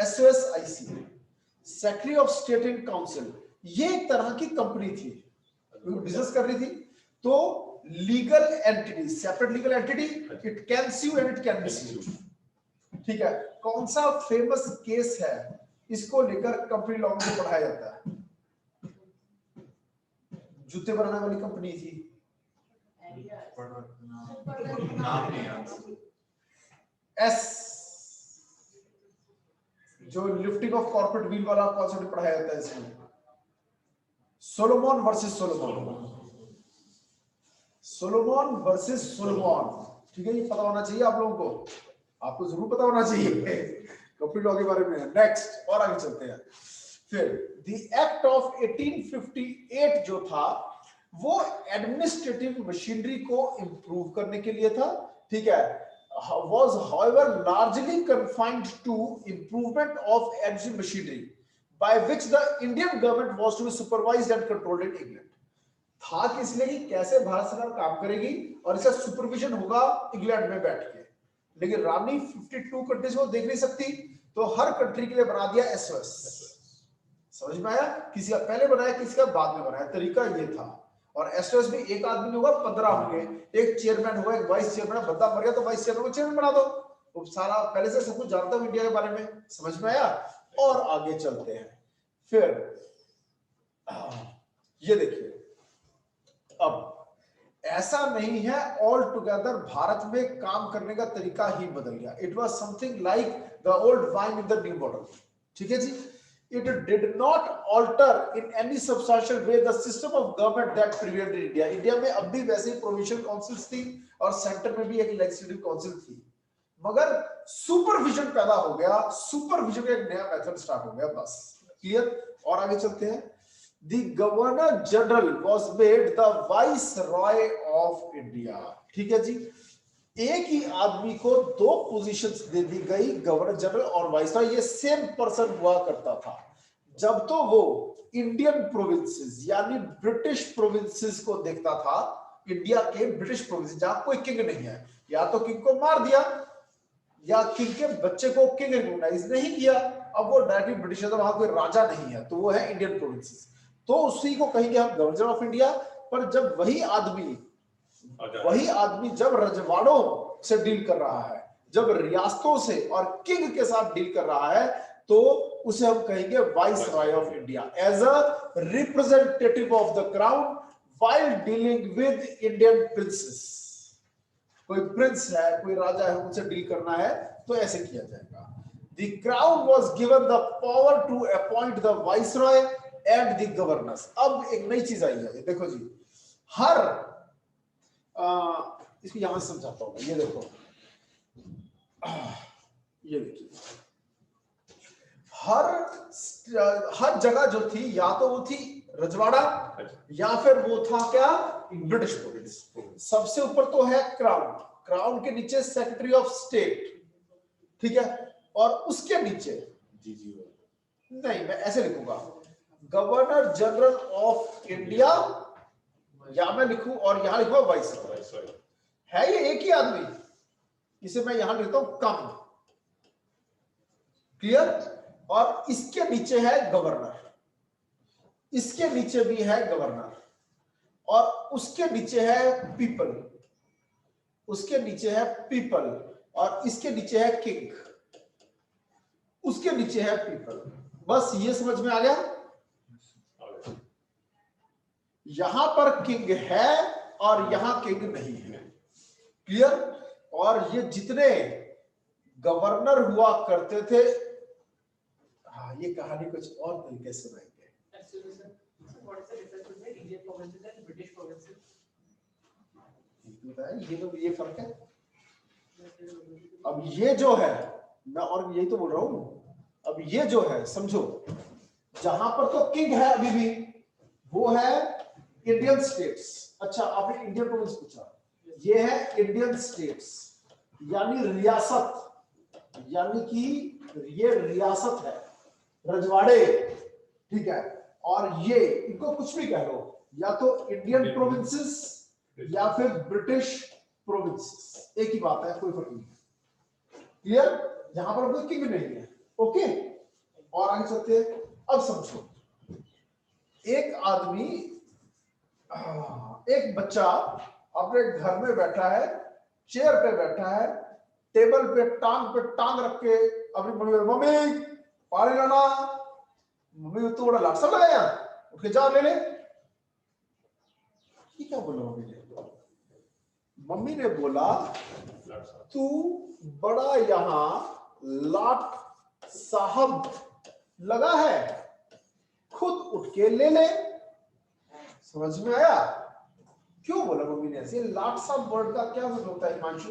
SOSIC, secretary of state in council. ये एक तरह की कंपनी थी, बिजनेस कर रही थी। तो legal entity, separate legal entity, it can sue and it can be sued। ठीक है, कौन सा फेमस केस है इसको लेकर कंपनी लॉ में पढ़ाया जाता है? जूते बनाने वाली कंपनी थी, नाम नहीं याद। एस, जो लिफ्टिंग ऑफ कॉर्पोरेट व्हील वाला कॉन्सेप्ट पढ़ाया जाता है इसमें, Solomon versus Solomon, Solomon versus Solomon. ठीक है, ये पता होना चाहिए आप लोगों को, आपको जरूर पता होना चाहिए कंपनी लॉ के बारे में। नेक्स्ट और आगे चलते हैं। फिर द एक्ट ऑफ 1858 जो था वो एडमिनिस्ट्रेटिव मशीनरी को इंप्रूव करने के लिए था। ठीक है, was however largely confined to improvement of administrative machinery by which the Indian government was to be supervised and controlled in England। था कि इसलिए कि कैसे भारत सरकार काम करेगी और इसका सुपरविजन होगा इंग्लैंड में बैठ के। लेकिन रानी 52 कंट्रीज को देख नहीं सकती, तो हर कंट्री के लिए बना दिया एसओएस। समझ में आया? किसी का पहले बनाया, किसी का बाद में बनाया, तरीका ये था। और एसओएस में एक आदमी नहीं होगा, 15 होंगे, एक चेयरमैन होगा, एक वाइस चेयरमैन, बंदा मर गया तो वाइस चेयरमैन को चेयरमैन बना दो। वो सारा पहले से सब कुछ जानता हूं इंडिया के बारे में। समझ में आया? और आगे चलते हैं। फिर ये देखिए, अब ऐसा नहीं है ऑल टुगेदर भारत में काम करने का तरीका ही बदल गया। It was something like the old wine in the new bottle. ठीक है जी, it did not alter in any substantial way the system of government that prevailed in India। India में अब भी वैसे ही प्रोविंशियल काउंसिल्स थी और सेंटर में भी एक लेजिस्लेटिव काउंसिल थी, मगर सुपरविजन पैदा हो गया, सुपरविजन का एक नया मेथड स्टार्ट हो गया। बस क्लियर? और आगे चलते हैं। The Governor General was made the Viceroy of India। ठीक है जी, एक ही आदमी को दो पोजीशंस दे दी गई, गवर्नर जनरल और वाइसरॉय। ये सेम पर्सन हुआ करता था। जब तो वो इंडियन प्रोविंसेस यानी ब्रिटिश प्रोविंसेस को देखता था, इंडिया के ब्रिटिश प्रोविंसेस जहां कोई किंग नहीं है, या तो किंग को मार दिया या किंग के बच्चे को किंग रिकॉग्नाइज नहीं किया। अब वो डायरेक्टली ब्रिटिश है, तो वहां कोई राजा नहीं है, तो वो है इंडियन प्रोविंसेस, तो उसी को कहेंगे हम गवर्नर ऑफ इंडिया। पर जब वही आदमी जब रजवाड़ों से डील कर रहा है, जब रियासतों से और किंग के साथ डील कर रहा है, तो उसे हम कहेंगे viceroy of India, as a representative of the crown while dealing with Indian princes. कोई प्रिंस है, कोई राजा है, उनसे डील करना है तो ऐसे किया जाएगा। The crown was given the power to appoint the viceroy and the governors. अब एक नई चीज आई है, देखो जी, हर इसको यहां से समझाता हूं। ये देखो, ये देखिए, हर जगह जो थी, या तो वो थी रजवाड़ा या फिर वो था क्या, ब्रिटिश प्रोविंस। सबसे ऊपर तो है क्राउन, क्राउन के नीचे सेक्रेटरी ऑफ स्टेट, ठीक है, और उसके नीचे नहीं, मैं ऐसे लिखूंगा, गवर्नर जनरल ऑफ इंडिया, या मैं लिखूं और यहां लिखूंगा वाइसरॉय। है ये एक ही आदमी, इसे मैं यहां लिखता हूं कम। क्लियर? और इसके नीचे है गवर्नर, इसके नीचे भी है गवर्नर, और उसके नीचे है पीपल, उसके नीचे है पीपल, और इसके नीचे है किंग, उसके नीचे है पीपल। बस ये समझ में आ गया? यहां पर किंग है और यहां किंग नहीं है। क्लियर? और ये जितने गवर्नर हुआ करते थे, हाँ, ये कहानी कुछ और तरीके से सुनाएंगे। ये फर्क है। अब ये जो है, मैं और यही तो बोल रहा हूं, अब ये जो है समझो, जहां पर तो किंग है अभी भी, वो है इंडियन स्टेट्स। अच्छा, आपने इंडियन प्रोविंस पूछा, ये है इंडियन स्टेट्स यानी रियासत, यानी कि ये रियासत है, रजवाड़े, ठीक है। और ये, इनको कुछ भी कह लो, या तो इंडियन प्रोविंसेस या फिर ब्रिटिश प्रोविंसेस, एक ही बात है, कोई फर्क नहीं। क्लियर? यहां पर कोई किंग नहीं है। ओके, और आगे चलते हैं। अब समझो, एक आदमी, एक बच्चा अपने घर में बैठा है, चेयर पे बैठा है, टेबल पे टांग रख के अपनी मम्मी पानी लाना, मम्मी तो बड़ा लाट सा लगाया, उठ के जा ले ले। ये क्या बोला मम्मी ने? मम्मी ने बोला तू बड़ा यहाँ लाट साहब लगा है, खुद उठ के ले ले। समझ में आया क्यों बोला मम्मी ने ऐसे? लाट साहब वर्ड का क्या मतलब होता है हिमांशु?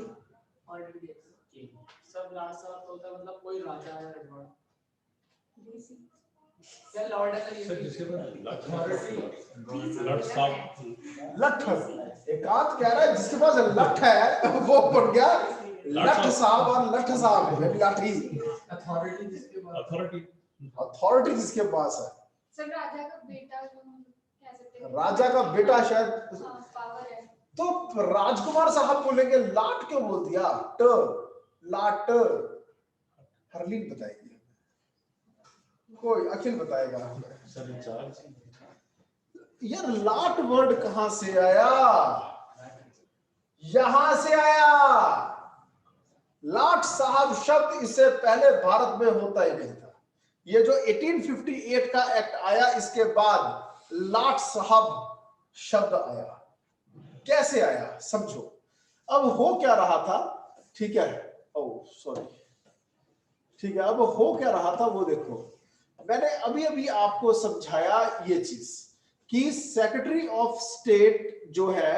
सब लाट साहब होता है मतलब कोई राजा है रजवाड़ा या लॉर्ड है। सर जिसके पास अथॉरिटी लठ, एकांत कह रहा है जिसके पास लठ है वो बन गया लठ साहब, और लठ साहब है लाठी। अथॉरिटी जिसके पास अथॉरिटी जिसके पास है। सर राजा का बेटा जो हम कह सकते हैं, राजा का बेटा शायद, पावर है। तो राजकुमार साहब बोलेंगे, लाट क्यों बोल दिया? ट लाट। हरलीन बताएगी, कोई अखिल बताएगा। यार लाट वर्ड कहां से आया? यहां से आया। लाट साहब शब्द इससे पहले भारत में होता ही नहीं था। ये जो 1858 का एक्ट आया, इसके बाद लाट साहब शब्द आया। कैसे आया समझो। अब हो क्या रहा था, ठीक है, ओ सॉरी, ठीक है, अब हो क्या रहा था वो देखो। मैंने अभी अभी आपको समझाया ये चीज कि सेक्रेटरी ऑफ स्टेट जो है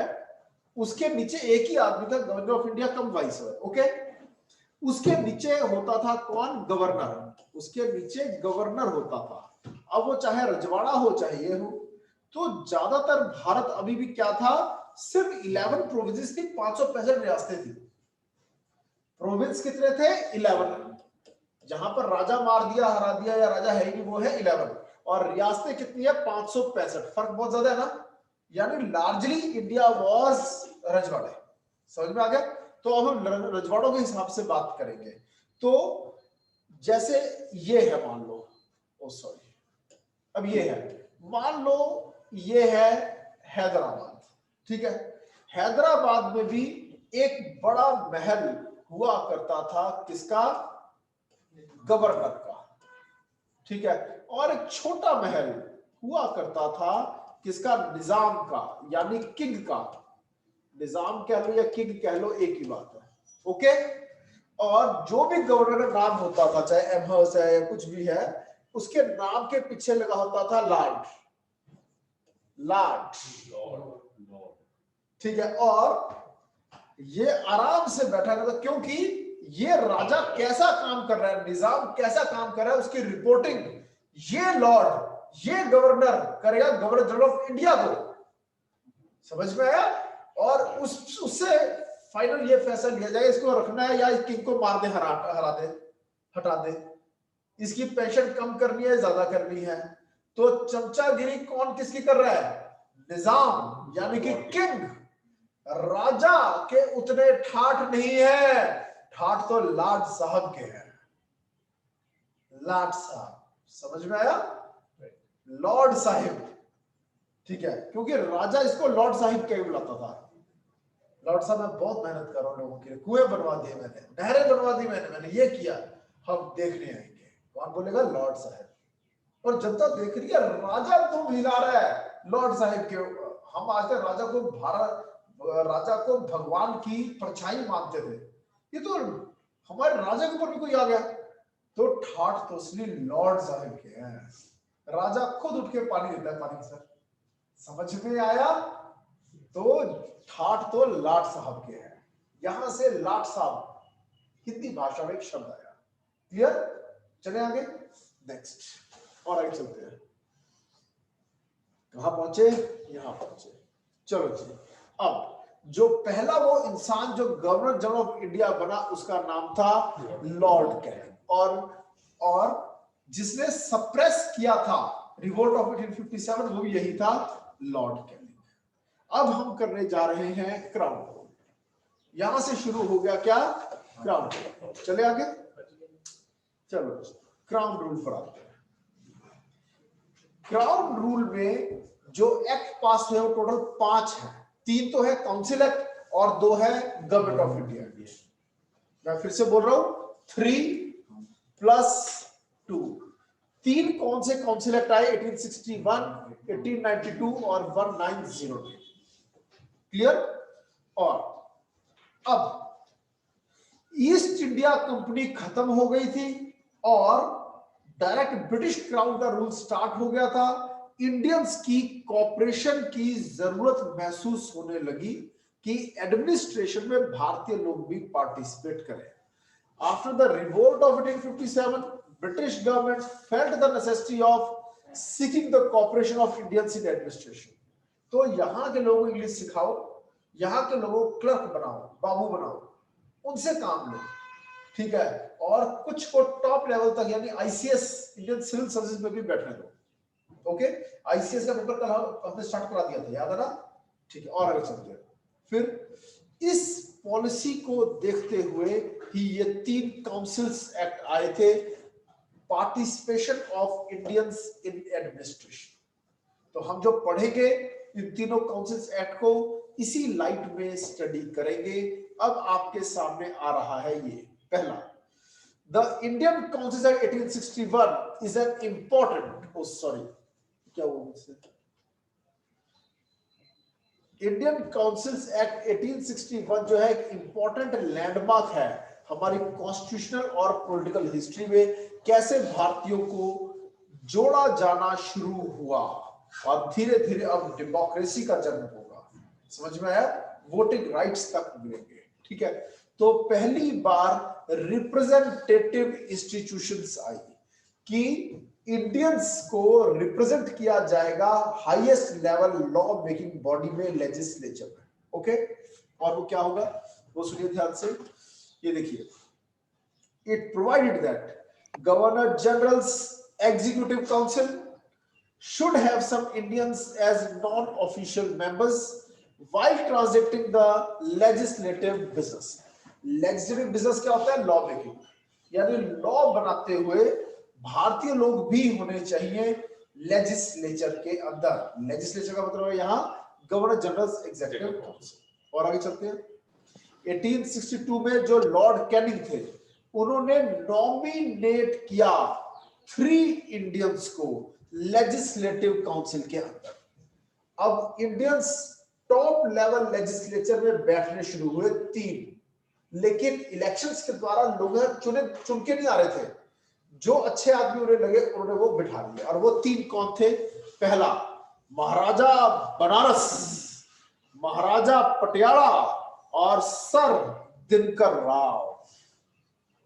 उसके नीचे एक ही आदमी था, governor of India come viceroy, okay. उसके नीचे होता था कौन? गवर्नर। उसके नीचे गवर्नर होता था। अब वो चाहे रजवाड़ा हो चाहे ये हो। तो ज्यादातर भारत अभी भी क्या था? सिर्फ 11 प्रोविंसेस थी, 565 रियासतें थी। प्रोविंस कितने थे? 11। जहां पर राजा मार दिया, हरा दिया या राजा है ही नहीं वो है 11। और रियासतें कितनी है? 565। फर्क बहुत ज्यादा है ना। यानी लार्जली इंडिया वाज रजवाड़े। समझ में आ गया? तो अब हम रजवाड़ों के हिसाब से बात करेंगे। तो जैसे ये है, मान लो, ओ सॉरी, अब ये है, मान लो ये है हैदराबाद, ठीक है। हैदराबाद में भी एक बड़ा महल हुआ करता था, किसका? गवर्नर का, ठीक है। और एक छोटा महल हुआ करता था, किसका? निजाम का, यानी किंग का। निजाम कह लो या किंग कह लो, एक ही बात है, ओके। और जो भी गवर्नर का नाम होता था, चाहे एमहर्स है या कुछ भी है, उसके नाम के पीछे लगा होता था लॉर्ड, लॉर्ड, ठीक है। और ये आराम से बैठा रहता, क्योंकि ये राजा कैसा काम कर रहा है, निजाम कैसा काम कर रहा है, उसकी रिपोर्टिंग ये लॉर्ड, ये गवर्नर करेगा, गवर्नर जनरल ऑफ इंडिया को। समझ में आया? और उससे फाइनल ये फैसला लिया जाएगा इसको रखना है या इस किंग को मार दे, हरा दे, हटा दे, इसकी पेंशन कम करनी है, ज्यादा करनी है। तो चमचागिरी कौन किसकी कर रहा है? निजाम, यानी कि किंग। राजा के उतने ठाठ नहीं है, ठाठ तो लाट साहब के हैं, लाट साहब। समझ में आया? लॉर्ड साहिब, ठीक है, क्योंकि राजा इसको लॉर्ड साहिब के बुलाता था। लॉर्ड साहब मैं बहुत मेहनत कर रहा हूं लोगों के लिए, कुएं बनवा दिए मैंने, नहरें बनवा दी मैंने ये किया, हम देखने आएंगे। कौन बोलेगा? लॉर्ड साहिब। और जनता देख रही है, राजा तो हिला रहा है लॉर्ड साहिब के। हम आज तक राजा को भगवान की परछाई मानते थे, ये तो हमारे राजा के ऊपर भी कोई आ गया तो ठाठ तो असली लॉर्ड साहिब के हैं। राजा खुद उठ के पानी देता है, पानी सर। समझ में आया? तो ठाठ तो लाट साहब के हैं। यहां से लाट साहब हिंदी भाषा में एक शब्द आया। क्लियर? चले आगे, नेक्स्ट और आगे चलते हैं। कहां पहुंचे? यहां पहुंचे। चलो जी, अब जो पहला वो इंसान जो गवर्नर जनरल ऑफ इंडिया बना उसका नाम था लॉर्ड कैनिंग। और जिसने सप्रेस किया था रिवोल्ट ऑफ 1857 वो भी यही था, लॉर्ड कैनिंग। अब हम करने जा रहे हैं क्राउन रूल। यहां से शुरू हो गया क्या? Crown rule. चले आगे, चलो क्राउन रूल पर आते हैं। क्राउन रूल में जो एक्ट पास हुए वो टोटल 5 है। 3 तो है काउंसिल एक्ट और 2 है गवर्नमेंट ऑफ इंडिया। मैं फिर से बोल रहा हूं 3 + 2। 3 कौन से काउंसिल एक्ट आए? 1861, 1892 और 1902। क्लियर? और अब ईस्ट इंडिया कंपनी खत्म हो गई थी और डायरेक्ट ब्रिटिश क्राउन का रूल स्टार्ट हो गया था। इंडियंस की कॉपरेशन की जरूरत महसूस होने लगी कि एडमिनिस्ट्रेशन में भारतीय लोग भी पार्टिसिपेट करें। After the revolt of 1857, British government felt the necessity of seeking the cooperation of Indians in administration. तो यहां के लोगों को इंग्लिश सिखाओ, यहां के लोगों को क्लर्क बनाओ, बाबू बनाओ, उनसे काम लो, ठीक है, और कुछ को टॉप लेवल तक यानी आईसीएस इंडियन सिविल सर्विस में भी बैठने दो। ओके, आईसीएस का पेपर कल हमने स्टार्ट करा दिया था, याद है ना? ठीक है, और आगे चलते हैं। फिर इस पॉलिसी को देखते हुए ही ये 3 काउंसिल्स एक्ट आए थे, participation of Indians in administration. तो हम जो पढ़ेंगे इन तीनों काउंसिल्स एक्ट को इसी लाइट में स्टडी करेंगे। अब आपके सामने आ रहा है ये पहला, the Indian council act 1861 is an important, क्या हुआ मुझसे? इंडियन काउंसिल्स एक्ट 1861 जो है एक इंपॉर्टेंट लैंडमार्क है हमारी कॉन्स्टिट्यूशनल और पॉलिटिकल हिस्ट्री में। कैसे भारतीयों को जोड़ा जाना शुरू हुआ और धीरे धीरे अब डेमोक्रेसी का जन्म होगा। समझ में आया? वोटिंग राइट्स तक मिलेंगे, ठीक है। तो पहली बार रिप्रेजेंटेटिव इंस्टीट्यूशंस आई कि इंडियंस को रिप्रेजेंट किया जाएगा highest level law making body में, लेजिस्लेचर में। ओके, और वो क्या होगा वो सुनिए ध्यान से। ये देखिए, it provided that governor generals executive council should have some Indians as non-official members while transacting the legislative business. Legislative business क्या होता है? लॉ मेकिंग, यानी लॉ बनाते हुए भारतीय लोग भी होने चाहिए लेजिस्लेचर के अंदर। लेजिस्लेचर का मतलब है यहाँ गवर्नर जनरल एग्जीक्यूटिव काउंसिल। और आगे चलते हैं। 1862 में जो लॉर्ड कैनिंग थे उन्होंने नॉमिनेट किया 3 इंडियंस को लेजिस्लेटिव काउंसिल के अंदर। अब इंडियंस टॉप लेवल लेजिस्लेचर में बैठने शुरू हुए 3, लेकिन इलेक्शंस के द्वारा लोग चुन के नहीं आ रहे थे। जो अच्छे आदमी उन्हें लगे उन्होंने वो बिठा लिए, और वो 3 कौन थे? पहला महाराजा बनारस, महाराजा पटियाला और सर दिनकर राव।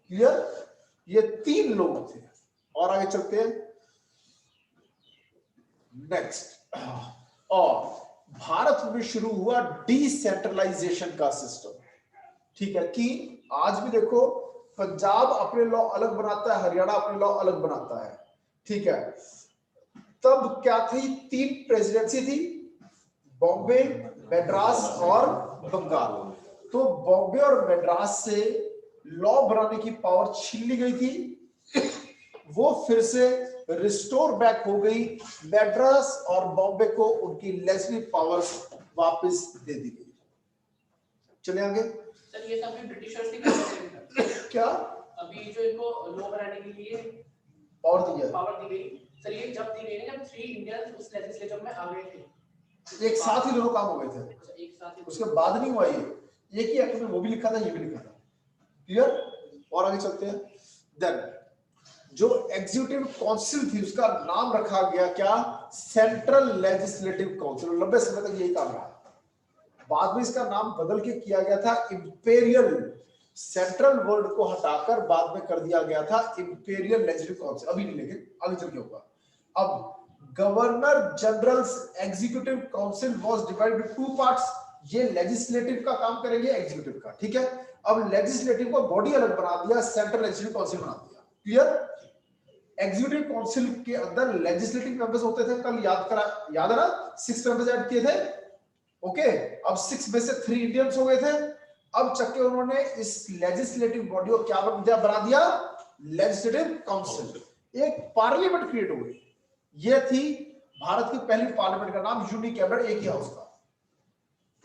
क्लियर? ये 3 लोग थे। और आगे चलते हैं नेक्स्ट। और भारत में शुरू हुआ डिसेंट्रलाइजेशन का सिस्टम, ठीक है, कि आज भी देखो पंजाब अपने लॉ अलग बनाता है, हरियाणा अपने लॉ अलग बनाता है, ठीक है। तब क्या थी? 3 प्रेसिडेंसी थी, बॉम्बे, मद्रास और बंगाल। तो बॉम्बे और मद्रास से लॉ बनाने की पावर छीन ली गई थी, वो फिर से रिस्टोर बैक हो गई। मद्रास और बॉम्बे को उनकी लेजिस्लेटिव पावर्स वापस दे दी गई। चले आगे। सर ये सब भी ब्रिटिशर्स ने किया क्या? अभी जो इनको लॉ बनाने के लिए पावर दी गई सर, ये जब दी गई ना, जब 3 इंडियंस उस लेजिस्लेचर में आ गए थे, एक साथ ही दोनों काम हो गए थे। एक साथ ही। उसके बाद नहीं हुआ ये, एक ही एक्ट में वो भी लिखा था, ये भी लिखा था। क्लियर? और आगे चलते हैं। देन जो एग्जीक्यूटिव काउंसिल थी उसका नाम रखा गया क्या? Central legislative council. लंबे समय तक यही काम रहा। बाद में इसका नाम बदल के किया गया था इंपेरियल। सेंट्रल वर्ड को हटाकर बाद में कर दिया गया था इंपेरियल लेजिस्लेटिव काउंसिल। अभी नहीं, लेकिन आगे चल के होगा। अब governor generals executive council was divided into 2 parts. ये लेजिस्लेटिव का काम करेंगे, एग्जीक्यूटिव का, ठीक है। अब लेजिस्लेटिव को बॉडी अलग बना दिया, सेंट्रल लेजिस्लेटिव काउंसिल बना दिया। क्लियर? एग्जीक्यूटिव काउंसिल के अंदर लेजिस्लेटिव मेंबर्स होते थे, कल याद है ना, 6 मेंबर्स ऐड किए थे। ओके, अब 6 में से 3 इंडियंस हो गए थे। अब चक्के उन्होंने इस लेजिस्लेटिव बॉडी को क्या बना दिया? Legislative council. एक पार्लियामेंट क्रिएट हो गई। ये थी भारत की पहली पार्लियामेंट, का नाम यूनी कैबिनेट, एक ही हाउस था।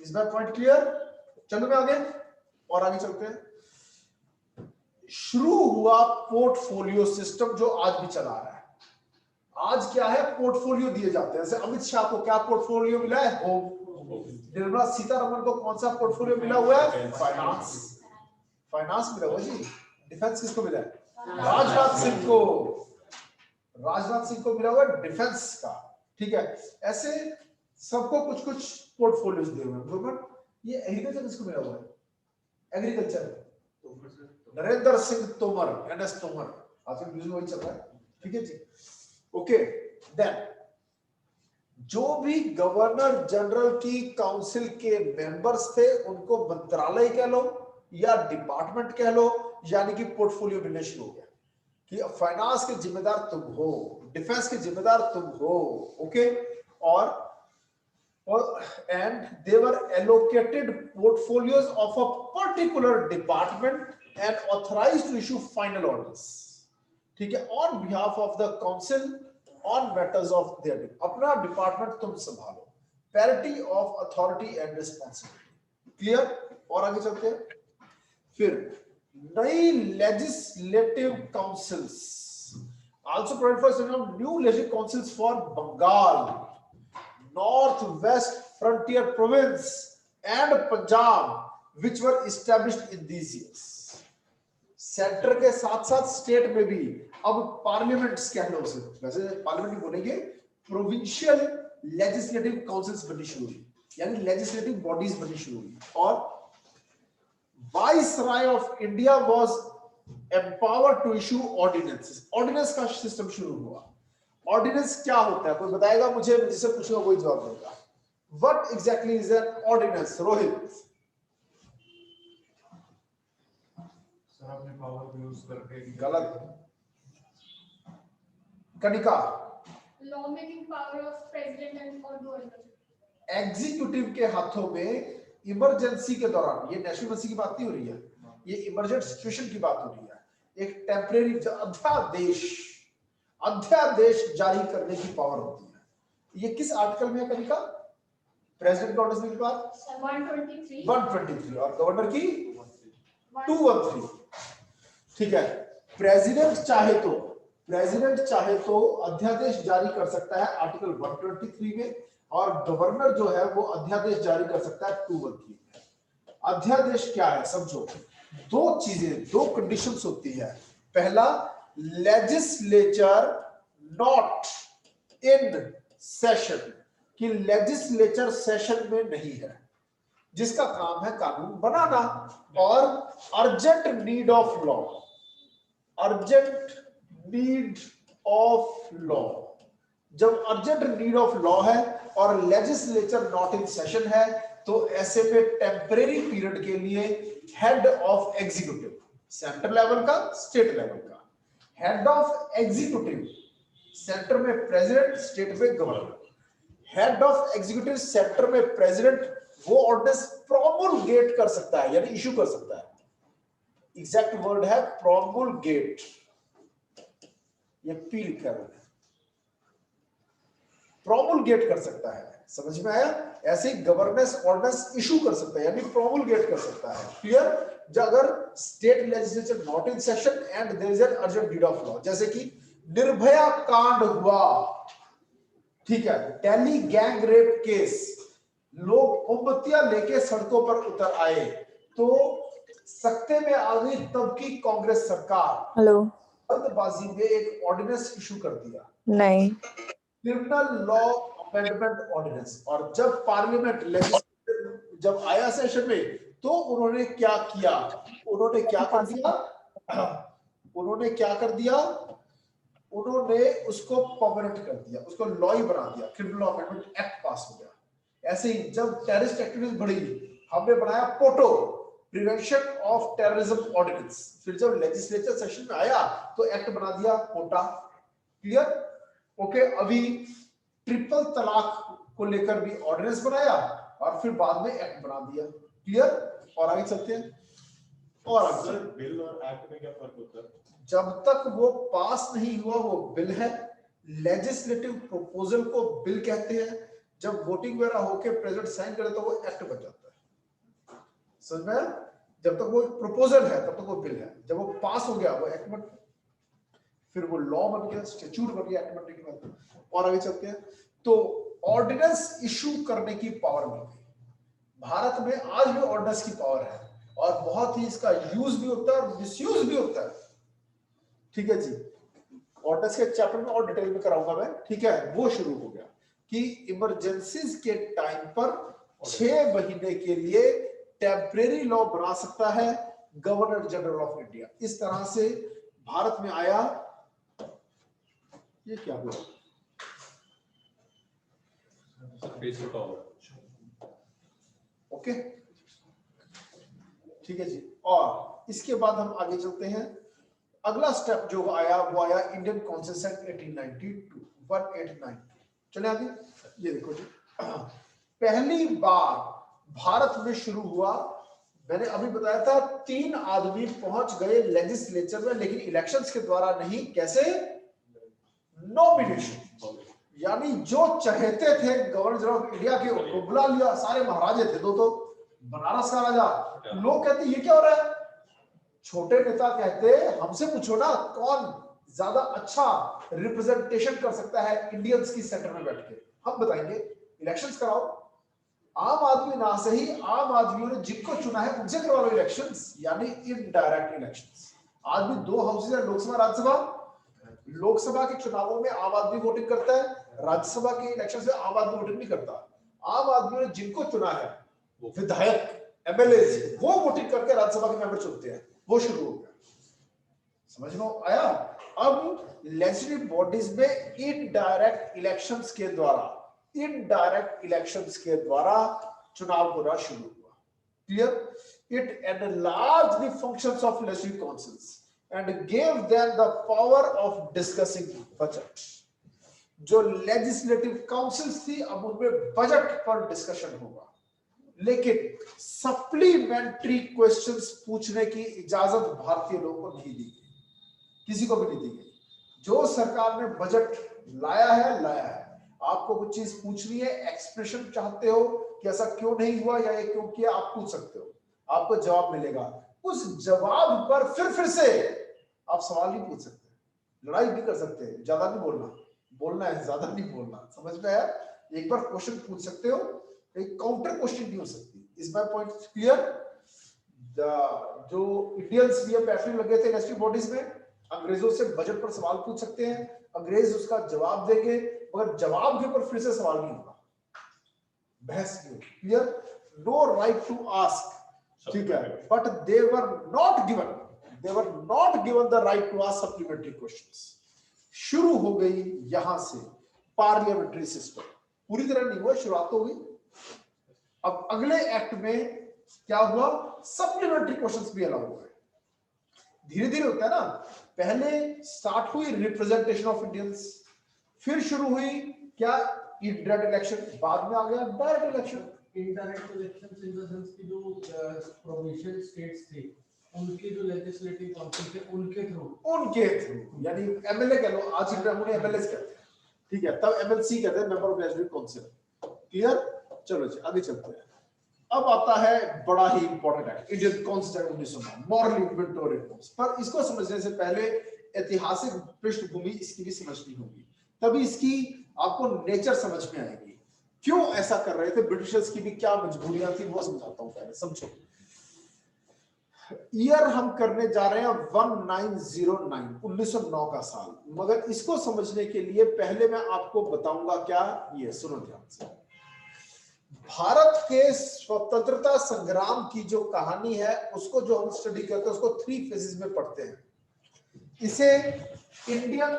इस बार पॉइंट क्लियर? चलो मैं आगे और आगे चलते हैं। शुरू हुआ पोर्टफोलियो सिस्टम जो आज भी चला रहा है। आज क्या है, पोर्टफोलियो दिए जाते हैं। जैसे अमित शाह को क्या पोर्टफोलियो मिला है? होम। निर्मला सीतारमण को कौन सा पोर्टफोलियो मिला हुआ है? फाइनेंस। फाइनेंस मिला हुआ जी। डिफेंस किसको मिला है? राजनाथ सिंह को। राजनाथ सिंह को मिला हुआ है डिफेंस का। ठीक है, ऐसे सबको कुछ कुछ पोर्टफोलियोज दिए हुए हैं। ये एग्रीकल्चर किसको मिला हुआ है? Agriculture Narendra Singh Tomar, NS Tomar. आजकल न्यूज़ में वही चल रहा है। ठीक है जी, ओके। देन जो भी गवर्नर जनरल की काउंसिल के मेंबर्स थे उनको मंत्रालय कह लो या डिपार्टमेंट कह लो, यानी कि पोर्टफोलियो मिलने शुरू हो गया कि फाइनेंस के जिम्मेदार तुम हो, डिफेंस के जिम्मेदार तुम हो। ओके, और and they were allocated portfolios of a particular department and authorized to issue final orders. ठीक है, on behalf of the council on matters of their अपना डिपार्टमेंट तुम संभालो। parity of authority and responsibility। Clear? और आगे चलते हैं। फिर नई legislative councils also provide for new legislative councils for Bengal, North-West Frontier Province and Punjab, which were established in these years. Centre के साथ साथ स्टेट में भी अब पार्लियामेंट्स कह लो उसे, वैसे पार्लियामेंट बोलेंगे, प्रोविंशियल लेजिस्लेटिव काउंसिल्स बननी शुरू हुई, यानी लेजिस्लेटिव बॉडीज बननी शुरू हुई। और viceroy of India was empowered to issue ordinances. Ordinance का सिस्टम शुरू हुआ। ऑर्डिनेंस क्या होता है? कोई बताएगा मुझे? जिससे पूछूंगा कोई जवाब देगा। What exactly is an ordinance? Rohit. Sir अपने पावर यूज करके। गलत। Kanika. Law making power of president and और गवर्नर। एग्जीक्यूटिव के हाथों में इमरजेंसी के दौरान, ये नेशनल इमरजेंसी की बात नहीं हो रही है, ये इमरजेंट सिचुएशन की बात हो रही है, एक टेम्परेरी अध्यादेश जारी करने की पावर होती है। ये किस आर्टिकल में है कनिका? प्रेसिडेंट ऑर्डर्स के बाद 123 और गवर्नर की 213। ठीक है, प्रेसिडेंट चाहे तो अध्यादेश जारी कर सकता है आर्टिकल 123 में, और गवर्नर जो है वो अध्यादेश जारी कर सकता है 213 में। अध्यादेश क्या है समझो, दो चीजें, दो कंडीशंस होती है। पहला, लेजिस्लेचर नॉट इन सेशन, कि लेजिस्लेचर सेशन में नहीं है, जिसका काम है कानून बनाना। और urgent need of law, urgent need of law, जब अर्जेंट नीड ऑफ लॉ है और लेजिस्लेचर नॉट इन सेशन है, तो ऐसे में टेम्परेरी पीरियड के लिए head of executive, centre level का, स्टेट लेवल का, हेड ऑफ एग्जीक्यूटिव, सेंटर में प्रेसिडेंट, स्टेट में governor, head of executive centre में प्रेसिडेंट, वो ऑर्डिनेंस प्रोमुलगेट कर सकता है, यानी इशू कर सकता है। एग्जैक्ट वर्ड है प्रोमुलगेट, ये पी लिखा है, प्रोमुलगेट कर सकता है। समझ में आया? ऐसे ही गवर्नेंस ऑर्डिनेंस इशू कर सकता है, यानी प्रोमुलगेट कर सकता है। क्लियर? अगर state legislature not in session and there is an urgent need of law, जैसे कि निर्भया कांड हुआ, ठीक है, दिल्ली गैंग रेप केस, लोग मोमबत्तियां लेके सड़कों पर उतर आए, तो सत्ते में आ गई तब की कांग्रेस सरकार, हेलो, जल्दबाजी में एक ऑर्डिनेंस इशू कर दिया, नहीं, क्रिमिनल लॉ अमेंडमेंट ऑर्डिनेंस। और जब पार्लियामेंट लेजिस्लेचर जब आया सेशन में, तो उन्होंने क्या किया? उन्होंने क्या कर दिया? उन्होंने उसको परमानेंट कर दिया, उसको लॉ ही बना दिया, क्रिमिनल लॉ अमेंडमेंट एक्ट पास हो गया। ऐसे ही जब टेररिस्ट एक्टिविटीज बढ़ी, हमने बनाया POTO, prevention of terrorism ordinance. फिर जब लेजिस्लेचर सेशन में आया तो एक्ट बना दिया पोटा। क्लियर? ओके, अभी ट्रिपल तलाक को लेकर भी ऑर्डिनेंस बनाया और फिर बाद में एक्ट बना दिया। क्लियर? और आगे चलते हैं। और सर बिल और एक्ट में क्या फर्क होता है? जब तक वो पास नहीं हुआ वो बिल है। लेजिस्लेटिव प्रपोजल को बिल कहते हैं, जब वोटिंग वगैरह होके प्रेसिडेंट साइन करे तो वो एक्ट बन जाता है। समझ में? जब तक वो प्रपोजल है तब तक वो बिल है, जब वो पास हो गया वो एक्ट बन गया, फिर वो लॉ बन गया, स्टैट्यूट बन गया एक्ट बनने के बाद। और आगे चलते हैं तो ऑर्डिनेंस इशू करने की पावर मिल गई। भारत में आज भी ऑर्डिनेंस की पावर है और बहुत ही इसका यूज भी होता है और मिसयूज भी होता है। ठीक है जी, ऑर्डिनेंस के चैप्टर में और डिटेल में कराऊंगा मैं। ठीक है, वो शुरू हो गया कि इमरजेंसीज के टाइम पर 6 महीने के लिए टेम्परेरी लॉ बना सकता है गवर्नर जनरल ऑफ इंडिया। इस तरह से भारत में आया। ये क्या हुआ? ओके, ठीक है जी। और इसके बाद हम आगे चलते हैं। अगला स्टेप जो आया वो आया इंडियन कॉन्स्टिट्यूशन 1892। चले आगे, ये देखो जी, पहली बार भारत में शुरू हुआ। मैंने अभी बताया था 3 आदमी पहुंच गए लेजिस्लेचर में, लेकिन इलेक्शंस के द्वारा नहीं। कैसे? नॉमिनेशन, यानी जो चाहते थे गवर्नर जनरल ऑफ इंडिया के उनको बुला लिया। सारे महाराजे थे, दो तो बनारस का राजा। लोग कहते ये क्या हो रहा है? छोटे नेता कहते हमसे पूछो ना कौन ज्यादा अच्छा रिप्रेजेंटेशन कर सकता है इंडियंस की सेंटर में बैठ के, हम बताएंगे। इलेक्शंस कराओ, आम आदमी ना सही, आम आदमियों ने जिनको चुना है उनसे करवा लो इलेक्शंस, यानी इनडायरेक्ट इलेक्शंस। आज भी 2 हाउसेज है, लोकसभा राज्यसभा। लोकसभा के चुनावों में आम आदमी वोटिंग करता है, राज्यसभा के इलेक्शन में आम आदमी वोटिंग नहीं करता। आम आदमी ने जिनको चुना है, विधायक, एमएलए, वो वोटिंग करके राज्यसभा के मेंबर चुनते हैं। वो शुरू हो गया, समझ में आया? अब लेजिस्लेटिव बॉडीज में इनडायरेक्ट इलेक्शंस के द्वारा चुनाव होना शुरू हुआ। Clear? It enlarged the functions of legislative councils and gave them the power of discussing budget। जो लेजिस्लेटिव काउंसिल्स थी अब उनमें बजट पर डिस्कशन होगा, लेकिन सप्लीमेंट्री क्वेश्चंस पूछने की इजाजत भारतीय लोगों को नहीं दी गई, किसी को भी नहीं दी गई। जो सरकार ने बजट लाया है, आपको कुछ चीज पूछनी है, एक्सप्रेशन चाहते हो कि ऐसा क्यों नहीं हुआ या ये क्यों किया, आप पूछ सकते हो, आपको जवाब मिलेगा। उस जवाब पर फिर से आप सवाल नहीं पूछ सकते, लड़ाई नहीं कर सकते, ज्यादा नहीं बोलना है, ज्यादा नहीं बोलना। समझ में आया? एक बार क्वेश्चन पूछ सकते हो, एक काउंटर क्वेश्चन नहीं हो सकती। इस बार पॉइंट क्लियर? जो इंडियंस भी बैठने लगे थे लेजिस्लेटिव बॉडीज में, अंग्रेजों से बजट पर सवाल पूछ सकते हैं, अंग्रेज उसका जवाब देंगे, मगर जवाब के ऊपर फिर से सवाल नहीं होगा, बहस नहीं होगी। Clear? No right to ask, ठीक है, but they were not given the right to ask supplementary questions. शुरू हो गई यहां से पार्लियामेंट्री सिस्टम। पूरी तरह नहीं हुआ, शुरुआत हो गई। अब अगले एक्ट में क्या हुआ? सप्लीमेंट्री क्वेश्चंस भी अलाउ हुए। धीरे धीरे होता है ना, पहले स्टार्ट हुई रिप्रेजेंटेशन ऑफ इंडियंस, फिर शुरू हुई क्या? इनडायरेक्ट इलेक्शन, बाद में आ गया direct election. Indirect elections in the sense की जो प्रोविंशियल स्टेट्स थे उनके जो लेजिस्लेटिव काउंसिल थे उनके थ्रू, यानी एमएलए कह लो, आज हम एमएलएस कहते हैं, ठीक है, तब एमएलसी कहते हैं, member of legislative council. Clear? चलो जी आगे चलते हैं। अब आता है बड़ा ही important act, Indian constitution 1909, Morley इन्वेंटरी रिफॉर्म्स। पर इसको समझने से पहले ऐतिहासिक पृष्ठभूमि इसकी भी समझनी होगी, तभी इसकी आपको नेचर समझ में आएगी। क्यों ऐसा कर रहे थे ब्रिटिशर्स की भी क्या मजबूरियां थी, वो समझाता हूं, पहले समझो। ईयर हम करने जा रहे हैं 1909, 1909 का साल, मगर इसको समझने के लिए पहले मैं आपको बताऊंगा क्या, ये सुनो ध्यान से। भारत के स्वतंत्रता संग्राम की जो कहानी है उसको जो हम स्टडी करते हैं उसको 3 फेजेस में पढ़ते हैं। इसे इंडियन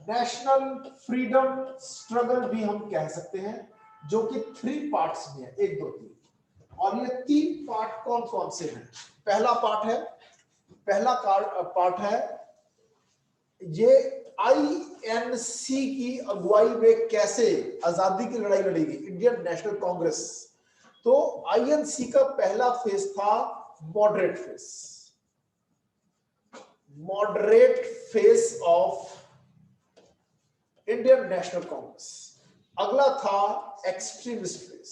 नेशनल फ्रीडम स्ट्रगल भी हम कह सकते हैं, जो कि 3 पार्ट्स में है, 1 2 3। और ये 3 पार्ट कौन कौन से हैं? पहला पार्ट है ये आईएनसी की अगुवाई में कैसे आजादी की लड़ाई लड़ेगी, इंडियन नेशनल कांग्रेस। तो आईएनसी का पहला फेज था moderate phase of Indian national Congress. अगला था एक्सट्रीमिस्ट फेस,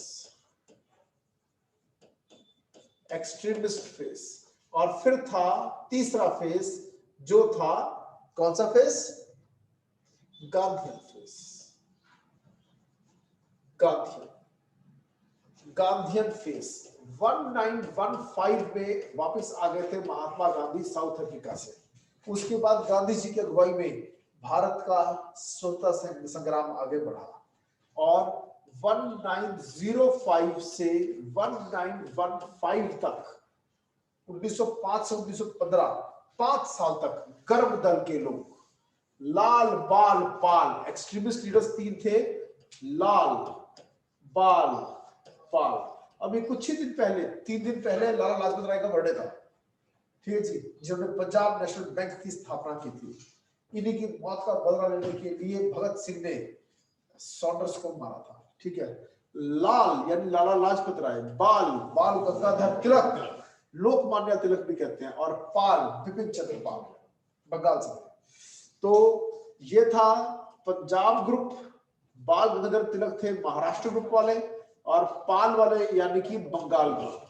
एक्सट्रीमिस्ट फेस, और फिर था तीसरा फेस जो था कौन सा face? Gandhian face, Gandhian face. 1915 में वापस आ गए थे महात्मा गांधी साउथ अफ्रीका से। उसके बाद गांधी जी की अगुवाई में भारत का स्वतंत्रता संग्राम आगे बढ़ा और 1905 से 1915 तक 1905 से 1915 5 साल तक गर्म दल के लोग, लाल बाल पाल, एक्सट्रीमिस्ट लीडर्स 3 थे, लाल बाल पाल। अभी कुछ ही दिन पहले 3 दिन पहले लाला लाजपत राय का बर्थडे था, ठीक है जी, जिन्होंने पंजाब नेशनल बैंक की स्थापना की थी। इन्हीं की मौत का बदला लेने के लिए भगत सिंह ने सॉन्डर्स को मारा था, ठीक है। लाल यानी लाला लाजपत राय, बाल बाल गंगाधर तिलक, लोकमान्य तिलक भी कहते हैं, और पाल बिपिन चंद्र पाल, बंगाल से। तो ये था पंजाब ग्रुप, बाल गंगाधर तिलक थे महाराष्ट्र ग्रुप वाले, और पाल वाले यानी कि बंगाल ग्रुप।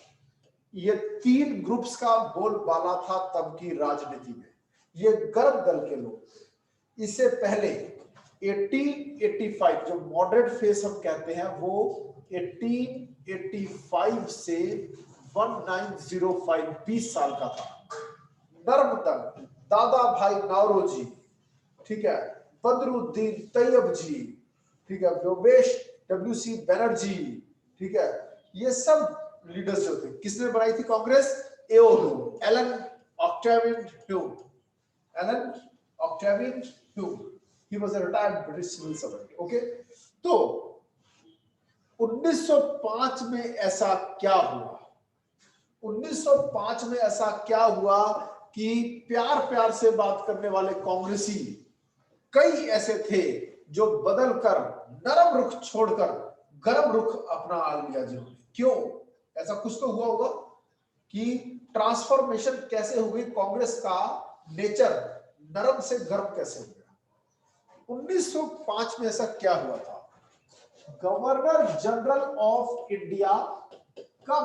ये 3 ग्रुप्स का बोलबाला था तब की राजनीति में। ये गर्म दल के लोग थे। इससे पहले 1885 जो मॉडरेट फेस हम कहते हैं वो 1885 से 1905 20 साल का था। नर्म दल दादा भाई नौरोजी, ठीक है, बदरुद्दीन तैयब जी, ठीक है, व्योमेश WC बनर्जी, ठीक है, ये सब लीडर्स जो थे। किसने बनाई थी Congress? AO Allan Octavian Hume, Allan Octavian Hume, he was a retired British civil servant, okay? तो 1905 में ऐसा क्या हुआ? 1905 में ऐसा क्या हुआ कि प्यार प्यार से बात करने वाले कांग्रेसी कई ऐसे थे जो बदलकर नरम रुख छोड़कर गर्म रुख अपना लिया जिन्होंने। क्यों? ऐसा कुछ तो हुआ होगा कि ट्रांसफॉर्मेशन कैसे हुई, कांग्रेस का नेचर नरम से गर्म कैसे हो गया। 1905 में ऐसा क्या हुआ था? गवर्नर जनरल ऑफ इंडिया का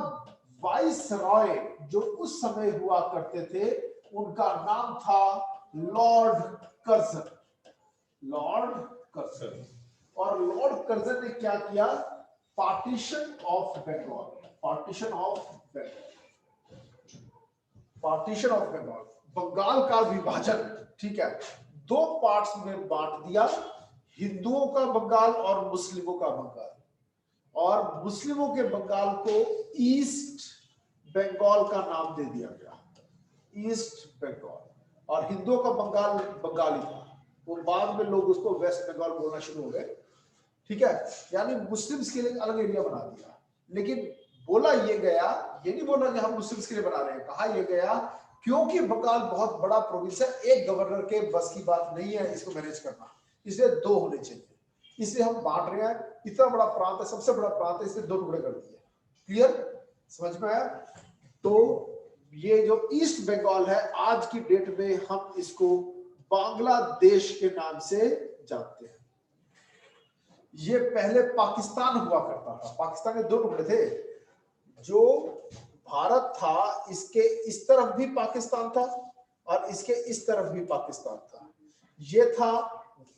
वाइस रॉय जो उस समय हुआ करते थे उनका नाम था लॉर्ड कर्जन, लॉर्ड कर्जन। और लॉर्ड कर्जन ने क्या किया? Partition of Bengal, partition of Bengal, partition of Bengal, Bengal का विभाजन, ठीक है, 2 पार्ट्स में बांट दिया, हिंदुओं का बंगाल और मुस्लिमों का बंगाल। और मुस्लिमों के बंगाल को ईस्ट बंगाल का नाम दे दिया गया, ईस्ट बंगाल, और हिंदुओं का बंगाल बंगाली था। वो बाद में लोग उसको वेस्ट बंगाल बोलना शुरू हो गए, ठीक है, यानी मुस्लिम्स के लिए अलग एरिया बना दिया। लेकिन बोला ये गया, ये नहीं बोला कि हम मुस्लिम्स के लिए बना रहे हैं, कहा यह गया क्योंकि बंगाल बहुत बड़ा प्रोविंस है, एक गवर्नर के बस की बात नहीं है इसको मैनेज करना, इसलिए 2 होने चाहिए, इसलिए हम बांट रहे हैं। इतना बड़ा प्रांत है, सबसे बड़ा प्रांत है, इसलिए 2 टुकड़े कर दिए। क्लियर? समझ में आया? तो ये जो ईस्ट बंगाल है आज की डेट में हम इसको बांग्लादेश के नाम से जानते हैं। ये पहले पाकिस्तान हुआ करता था। पाकिस्तान के 2 टुकड़े थे, जो भारत था इसके इस तरफ भी पाकिस्तान था और इसके इस तरफ भी पाकिस्तान था। ये था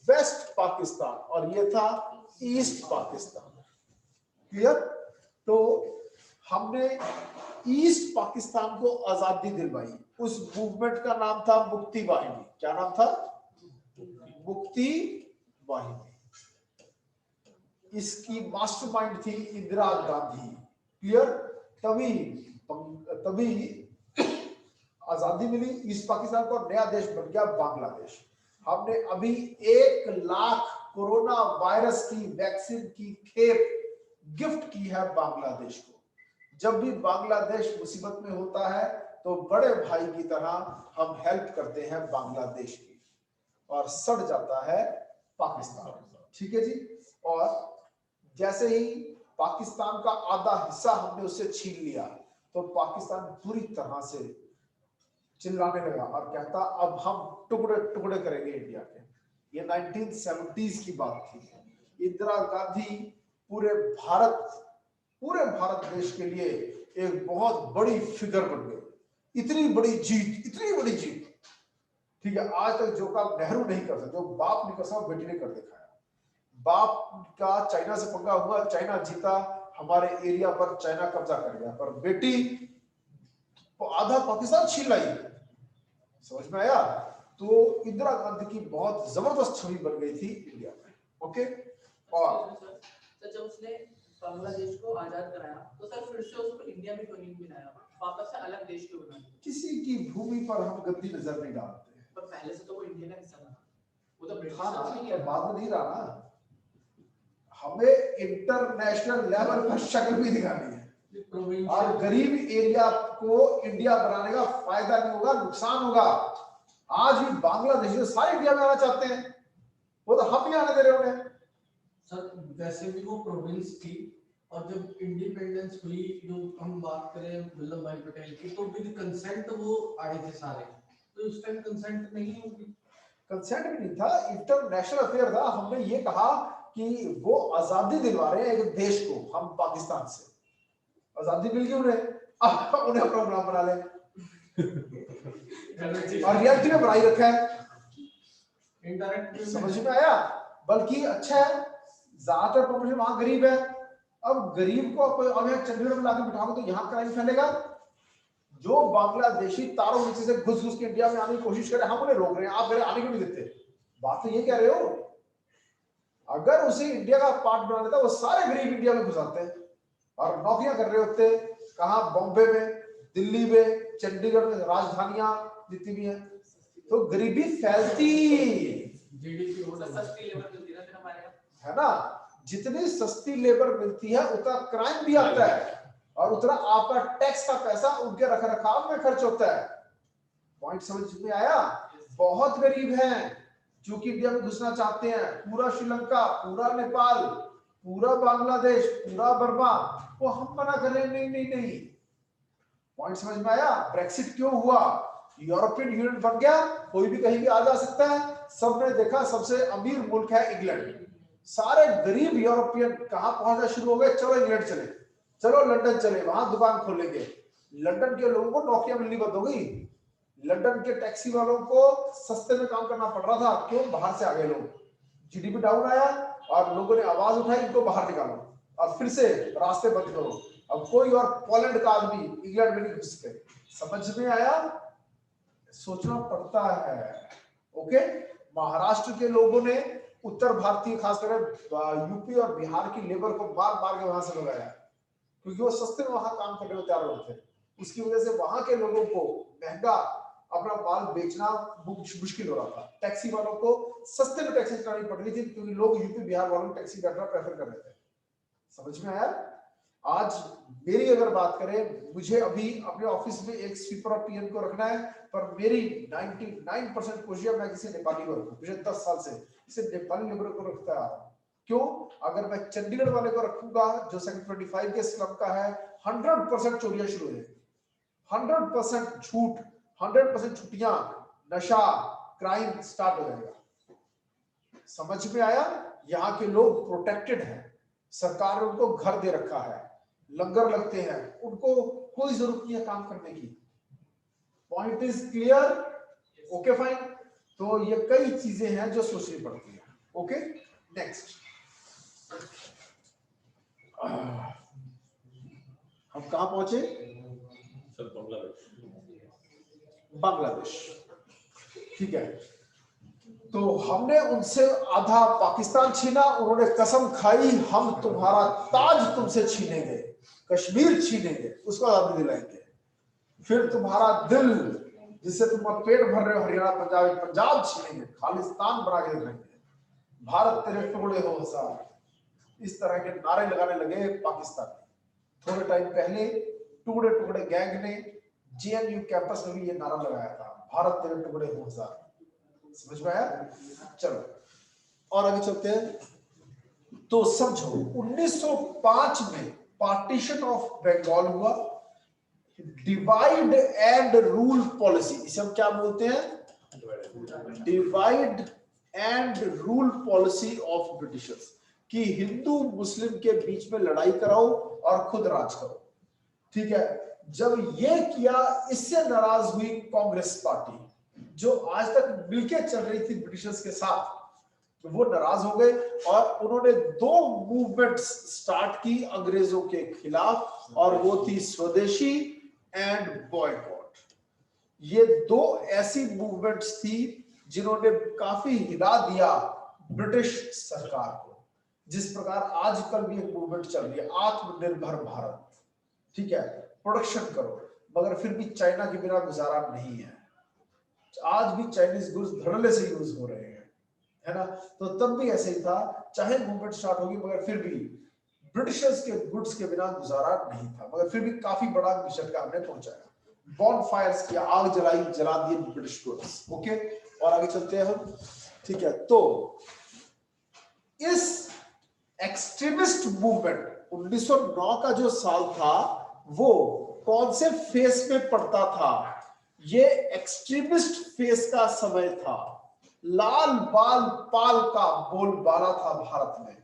वेस्ट पाकिस्तान और ये था ईस्ट पाकिस्तान। क्लियर? तो हमने ईस्ट पाकिस्तान को आजादी दिलवाई। उस मूवमेंट का नाम था मुक्ति वाहिनी। क्या नाम था? मुक्ति वाहिनी। इसकी मास्टरमाइंड थी इंदिरा गांधी। क्लियर? तभी आजादी मिली ईस्ट पाकिस्तान को, नया देश बन गया बांग्लादेश। हमने अभी 1 लाख कोरोना वायरस की वैक्सीन की खेप गिफ्ट की है बांग्लादेश को। जब भी बांग्लादेश मुसीबत में होता है तो बड़े भाई की तरह हम हेल्प करते हैं बांग्लादेश की, और सड़ जाता है पाकिस्तान। ठीक है जी। और जैसे ही पाकिस्तान का आधा हिस्सा हमने उससे छीन लिया तो पाकिस्तान पूरी तरह से चिल्लाने लगा और कहता अब हम टुकड़े टुकड़े करेंगे इंडिया के। ये 1970s की बात थी। इंदिरा गांधी पूरे भारत देश के लिए एक बहुत बड़ी फिगर बन गई। इतनी बड़ी जीत, ठीक है। आज तक जो काम नेहरू नहीं कर सकते, जो बाप नहीं कर सकता, बेटी ने कर दिखाया। बाप का चाइना से पंगा हुआ, चाइना जीता, हमारे एरिया पर चाइना कब्जा कर गया, पर बेटी आधा पाकिस्तान छीन लाई। समझ में आया? तो इंदिरा गांधी की बहुत जबरदस्त छवि बन गई थी इंडिया में। ओके, और सर जब उसने बांग्लादेश को आजाद कराया तो सर फिर से उसको इंडिया में क्यों नहीं बनाया, वापस से अलग देश क्यों बना दिया? किसी की भूमि पर हम गंदी नजर नहीं डालते हैं। पर पहले से तो वो इंडिया का हिस्सा था, वो तो ब्रिटिश हाँ, था, नहीं तो है बाद में नहीं रहा ना। हमें इंटरनेशनल लेवल पर शक्ल भी दिखानी है। और गरीब एरिया को इंडिया बनाने का फायदा नहीं होगा, नुकसान होगा। आज भी बांग्लादेश से सारे इंडिया में आना चाहते हैं, वो तो हम नहीं आने दे रहे उन्हें। सर वैसे भी वो प्रोविंस थी, और जब इंडिपेंडेंस हुई, जो हम बात करें वल्लभ भाई पटेल की, तो विद कंसेंट वो आए थे सारे, तो उस टाइम कंसेंट नहीं होगी। कंसेंट भी नहीं था, इंटरनेशनल अफेयर था। हमने ये कहा कि वो आजादी दिलवा रहे हैं एक देश को, हम पाकिस्तान से। आजादी मिल गई उन्हें, अब उन्हें अपना गुलाम बना ले, और रियलिटी में बनाई रखा है। इनडायरेक्ट समझ में आया? बल्कि अच्छा है, ज्यादातर पॉपुलेशन वहां गरीब है। अब गरीब को अब यहाँ चंडीगढ़ में लाके बिठाओ तो यहाँ क्राइम फैलेगा। जो बांग्लादेशी तारों नीचे से घुस घुस के इंडिया में आने की कोशिश करे, हम उन्हें रोक रहे हैं, आप मेरे आने क्यों नहीं देते? बात तो ये कह रहे हो। अगर उसे इंडिया का पार्ट बना देता, वो सारे गरीब इंडिया में घुसाते हैं और नौकरियां कर रहे होते। कहाँ? बॉम्बे में, दिल्ली में, चंडीगढ़ में, राजधानियां जितनी भी हैं, तो गरीबी फैलती, जीडीपी हो सस्ती लेबर मिलती है हमारे यहाँ, है ना? जितनी सस्ती लेबर मिलती है उतना क्राइम भी आता है, और उतना आपका टैक्स का पैसा उनके रख रखाव में खर्च होता है। पॉइंट समझ में आया? बहुत गरीब हैं जो कि इंडिया में घुसना चाहते हैं। पूरा श्रीलंका, पूरा नेपाल, पूरा बांग्लादेश, पूरा बर्मा, वो हम मना कर रहे हैं, नहीं नहीं नहीं। पॉइंट समझ में आया? ब्रेक्सिट क्यों हुआ? यूरोपियन यूनियन बन गया, कोई भी कहीं भी आ जा सकता है। सबने देखा सबसे अमीर मुल्क है इंग्लैंड, सारे गरीब यूरोपियन कहां पहुंचना शुरू हो गए, चलो इंग्लैंड चले, चलो लंदन चले, वहां दुकान खोलेंगे। लंदन के लोगों को नौकरियां मिलनी बंद हो गई। लंदन के टैक्सी वालों को सस्ते में काम करना पड़ रहा था, क्यों? बाहर से आ गए लोग। जीडीपी डाउन आया और लोगों ने आवाज उठाई, इनको बाहर निकालो, और फिर से रास्ते बंद करो। अब कोई और पोलैंड का आदमी इंग्लैंड में नहीं घुस सकते। समझ में आया? सोचना पड़ता है। ओके, महाराष्ट्र के लोगों ने उत्तर भारतीय खासकर यूपी और बिहार की लेबर को मार मार के वहां से लगाया, क्योंकि वो सस्ते में वहां काम करने में तैयार होते थे। उसकी वजह से वहां के लोगों को महंगा अपना माल बेचना मुश्किल हो रहा था। टैक्सी वालों को सस्ते में टैक्सी चलानी पड़ रही थी, क्योंकि लोग यूपी बिहार वालों को टैक्सी बैठना प्रेफर कर रहे थे। समझ में आया? आज मेरी अगर बात करें, मुझे अभी अपने ऑफिस में एक स्वीपर और पीएम को रखना है, पर मेरी 99% कोशिश है मैं किसी नेपाली को रखूं। पिछले 10 साल से इसे नेपाली लेबर को रखता आ रहा हूं। क्यों? अगर मैं चंडीगढ़ वाले को रखूंगा जो सेक्टर 25 के स्लम का है, 100% चोरियां शुरू हो जाएगी, 100% झूठ, 100% छुट्टियां, नशा, क्राइम स्टार्ट हो जाएगा। समझ में आया? यहाँ के लोग प्रोटेक्टेड हैं, सरकार ने उनको घर दे रखा है, लंगर लगते हैं, उनको कोई जरूरत नहीं है काम करने की। Point is clear? Okay fine. तो ये कई चीजें हैं जो सोचनी पड़ती है। ओके, नेक्स्ट हम कहां पहुंचे? सर बांग्लादेश। ठीक है, तो हमने उनसे आधा पाकिस्तान छीना, उन्होंने कसम खाई हम तुम्हारा ताज तुमसे छीनेंगे, कश्मीर छीनेंगे, उसको आजादी दिलाएंगे। फिर तुम्हारा दिल जिससे तुम पेट भर रहे हो, हरियाणा पंजाब छीनेंगे, खालिस्तान बना के रखेंगे, भारत तेरे टुकड़े हो हजार। इस तरह के नारे लगाने लगे पाकिस्तान। थोड़े टाइम पहले टुकड़े टुकड़े गैंग ने जेएनयू कैंपस में भी ये नारा लगाया था, भारत तेरे टुकड़े हो हजार। समझ में आया? चलो और आगे चलते हैं। तो समझो 1905 में पार्टीशन ऑफ बंगाल हुआ, डिवाइड एंड रूल पॉलिसी, इसे हम क्या बोलते हैं? Divide and rule policy of Britishers. कि हिंदू मुस्लिम के बीच में लड़ाई कराओ और खुद राज करो, ठीक है। जब ये किया, इससे नाराज हुई कांग्रेस पार्टी जो आज तक मिलके चल रही थी ब्रिटिशर्स के साथ, तो वो नाराज हो गए और उन्होंने 2 मूवमेंट्स स्टार्ट की अंग्रेजों के खिलाफ, और वो थी स्वदेशी एंड बॉयकॉट। ये 2 ऐसी मूवमेंट्स थी जिन्होंने काफी हिला दिया ब्रिटिश सरकार को। जिस प्रकार आजकल भी एक मूवमेंट चल रही है आत्मनिर्भर भारत, ठीक है, प्रोडक्शन करो, मगर फिर भी चाइना के बिना गुजारा नहीं है। आज भी चाइनीज गुड्स धड़ल्ले से यूज हो रहे हैं, है ना। तो तब भी ऐसे ही था, चाहे मूवमेंट स्टार्ट होगी मगर फिर भी ब्रिटिशर्स के गुड्स के बिना गुजारा नहीं था, मगर फिर भी काफी बड़ा मिशन का हमने पहुंचाया। बॉनफायर्स किया, आग जलाई, जला दिए ब्रिटिश गुड्स। ओके, और आगे चलते हैं हम, ठीक है। तो इस एक्सट्रीमिस्ट मूवमेंट 1909 का जो साल था वो कौन से फेस में पड़ता था? ये एक्सट्रीमिस्ट फेस का समय था। लाल बाल पाल का बोलबाला था भारत में।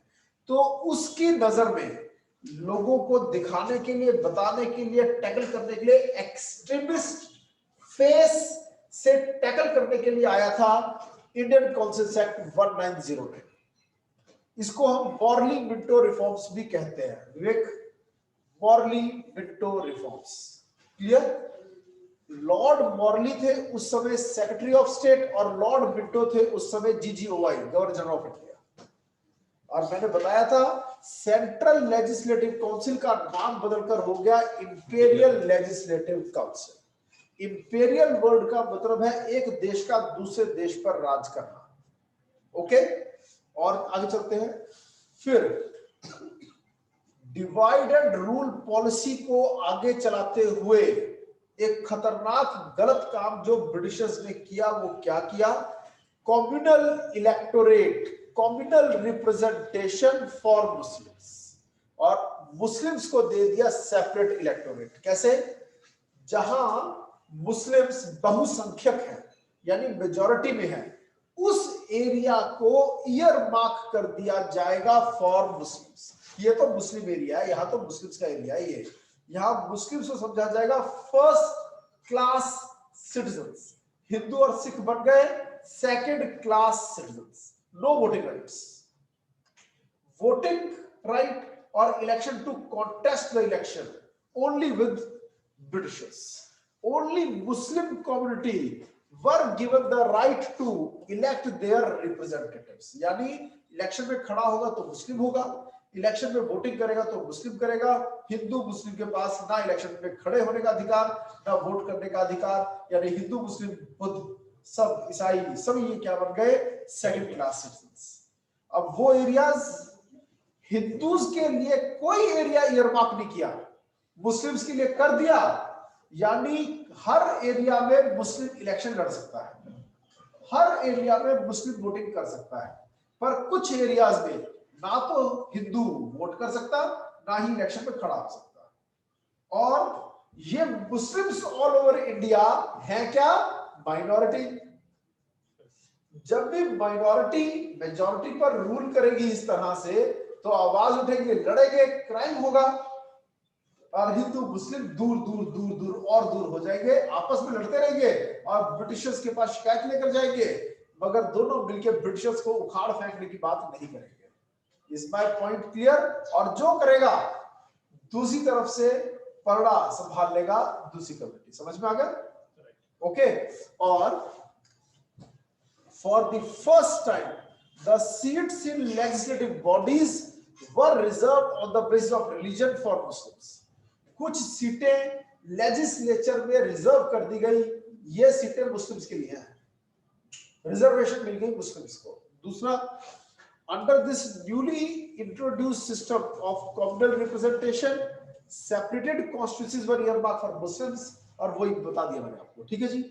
तो उसकी नजर में लोगों को दिखाने के लिए, बताने के लिए, टैकल करने के लिए, एक्सट्रीमिस्ट फेस से टैकल करने के लिए आया था इंडियन काउंसिल एक्ट 1909। इसको हम मॉर्ली मिंटो रिफॉर्म्स भी कहते हैं। Vivek, Morley Minto reforms, clear? Lord Morley थे उस समय सेक्रेटरी ऑफ स्टेट और लॉर्ड मिंटो थे उस समय GGOI, governor general of India. और मैंने बताया था सेंट्रल लेजिस्लेटिव काउंसिल का नाम बदलकर हो गया imperial legislative council. Imperial word का मतलब है एक देश का दूसरे देश पर राज करना। ओके, और आगे चलते हैं। फिर डिवाइड एंड रूल पॉलिसी को आगे चलाते हुए एक खतरनाक गलत काम जो ब्रिटिशर्स ने किया, वो क्या किया? Communal electorate, communal representation for Muslims, और मुस्लिम्स को दे दिया सेपरेट इलेक्टोरेट। कैसे? जहां मुस्लिम्स बहुसंख्यक हैं, यानी मेजॉरिटी में है, उस एरिया को ईयर मार्क कर दिया जाएगा फॉर मुस्लिम्स। ये तो मुस्लिम एरिया है, यहां तो मुस्लिम्स का एरिया है ये। यहां मुस्लिम्स को समझा जाएगा फर्स्ट क्लास सिटीजन्स। हिंदू और सिख बन गए second class citizens. No voting rights. Voting right और election to contest the election only with Britishers. Only Muslim community were given the right to elect their representatives। यानी इलेक्शन में खड़ा होगा तो मुस्लिम होगा, इलेक्शन में वोटिंग करेगा तो मुस्लिम करेगा। हिंदू मुस्लिम के पास ना इलेक्शन में खड़े होने का अधिकार, ना वोट करने का अधिकार। यानी हिंदू मुस्लिम बुद्ध सब ईसाई सब ये क्या बन गए? Second class citizens. अब वो एरियाज हिंदूज के लिए कोई एरिया ईयरमार्क नहीं किया, मुस्लिम्स के लिए कर दिया। यानी हर एरिया में मुस्लिम इलेक्शन लड़ सकता है, हर एरिया में मुस्लिम वोटिंग कर सकता है, पर कुछ एरियाज में ना तो हिंदू वोट कर सकता, ना ही इलेक्शन में खड़ा हो सकता। और ये मुस्लिम्स ऑल ओवर इंडिया है क्या? माइनॉरिटी। जब भी माइनॉरिटी मेजॉरिटी पर रूल करेगी इस तरह से, तो आवाज उठेगी, लड़ेंगे, क्राइम होगा, और हिंदू मुस्लिम दूर दूर दूर दूर और दूर हो जाएंगे, आपस में लड़ते रहेंगे और ब्रिटिशर्स के पास शिकायत लेकर जाएंगे, मगर दोनों मिलकर ब्रिटिशर्स को उखाड़ फेंकने की बात नहीं करेंगे। Is my point clear? और जो करेगा दूसरी तरफ से पलड़ा संभाल लेगा दूसरी कम्युनिटी। समझ में आ गया? ओके। और for the first time the seats in legislative bodies were reserved on the basis of religion for Muslims. कुछ सीटें लेजिस्लेचर में रिजर्व कर दी गई, ये सीटें मुस्लिम्स के लिए हैं, रिजर्वेशन मिल गई मुस्लिम्स को। दूसरा, under this newly introduced system of communal representation separated constituencies were earmarked for Muslims, और वही बता दिया मैंने आपको, ठीक है जी।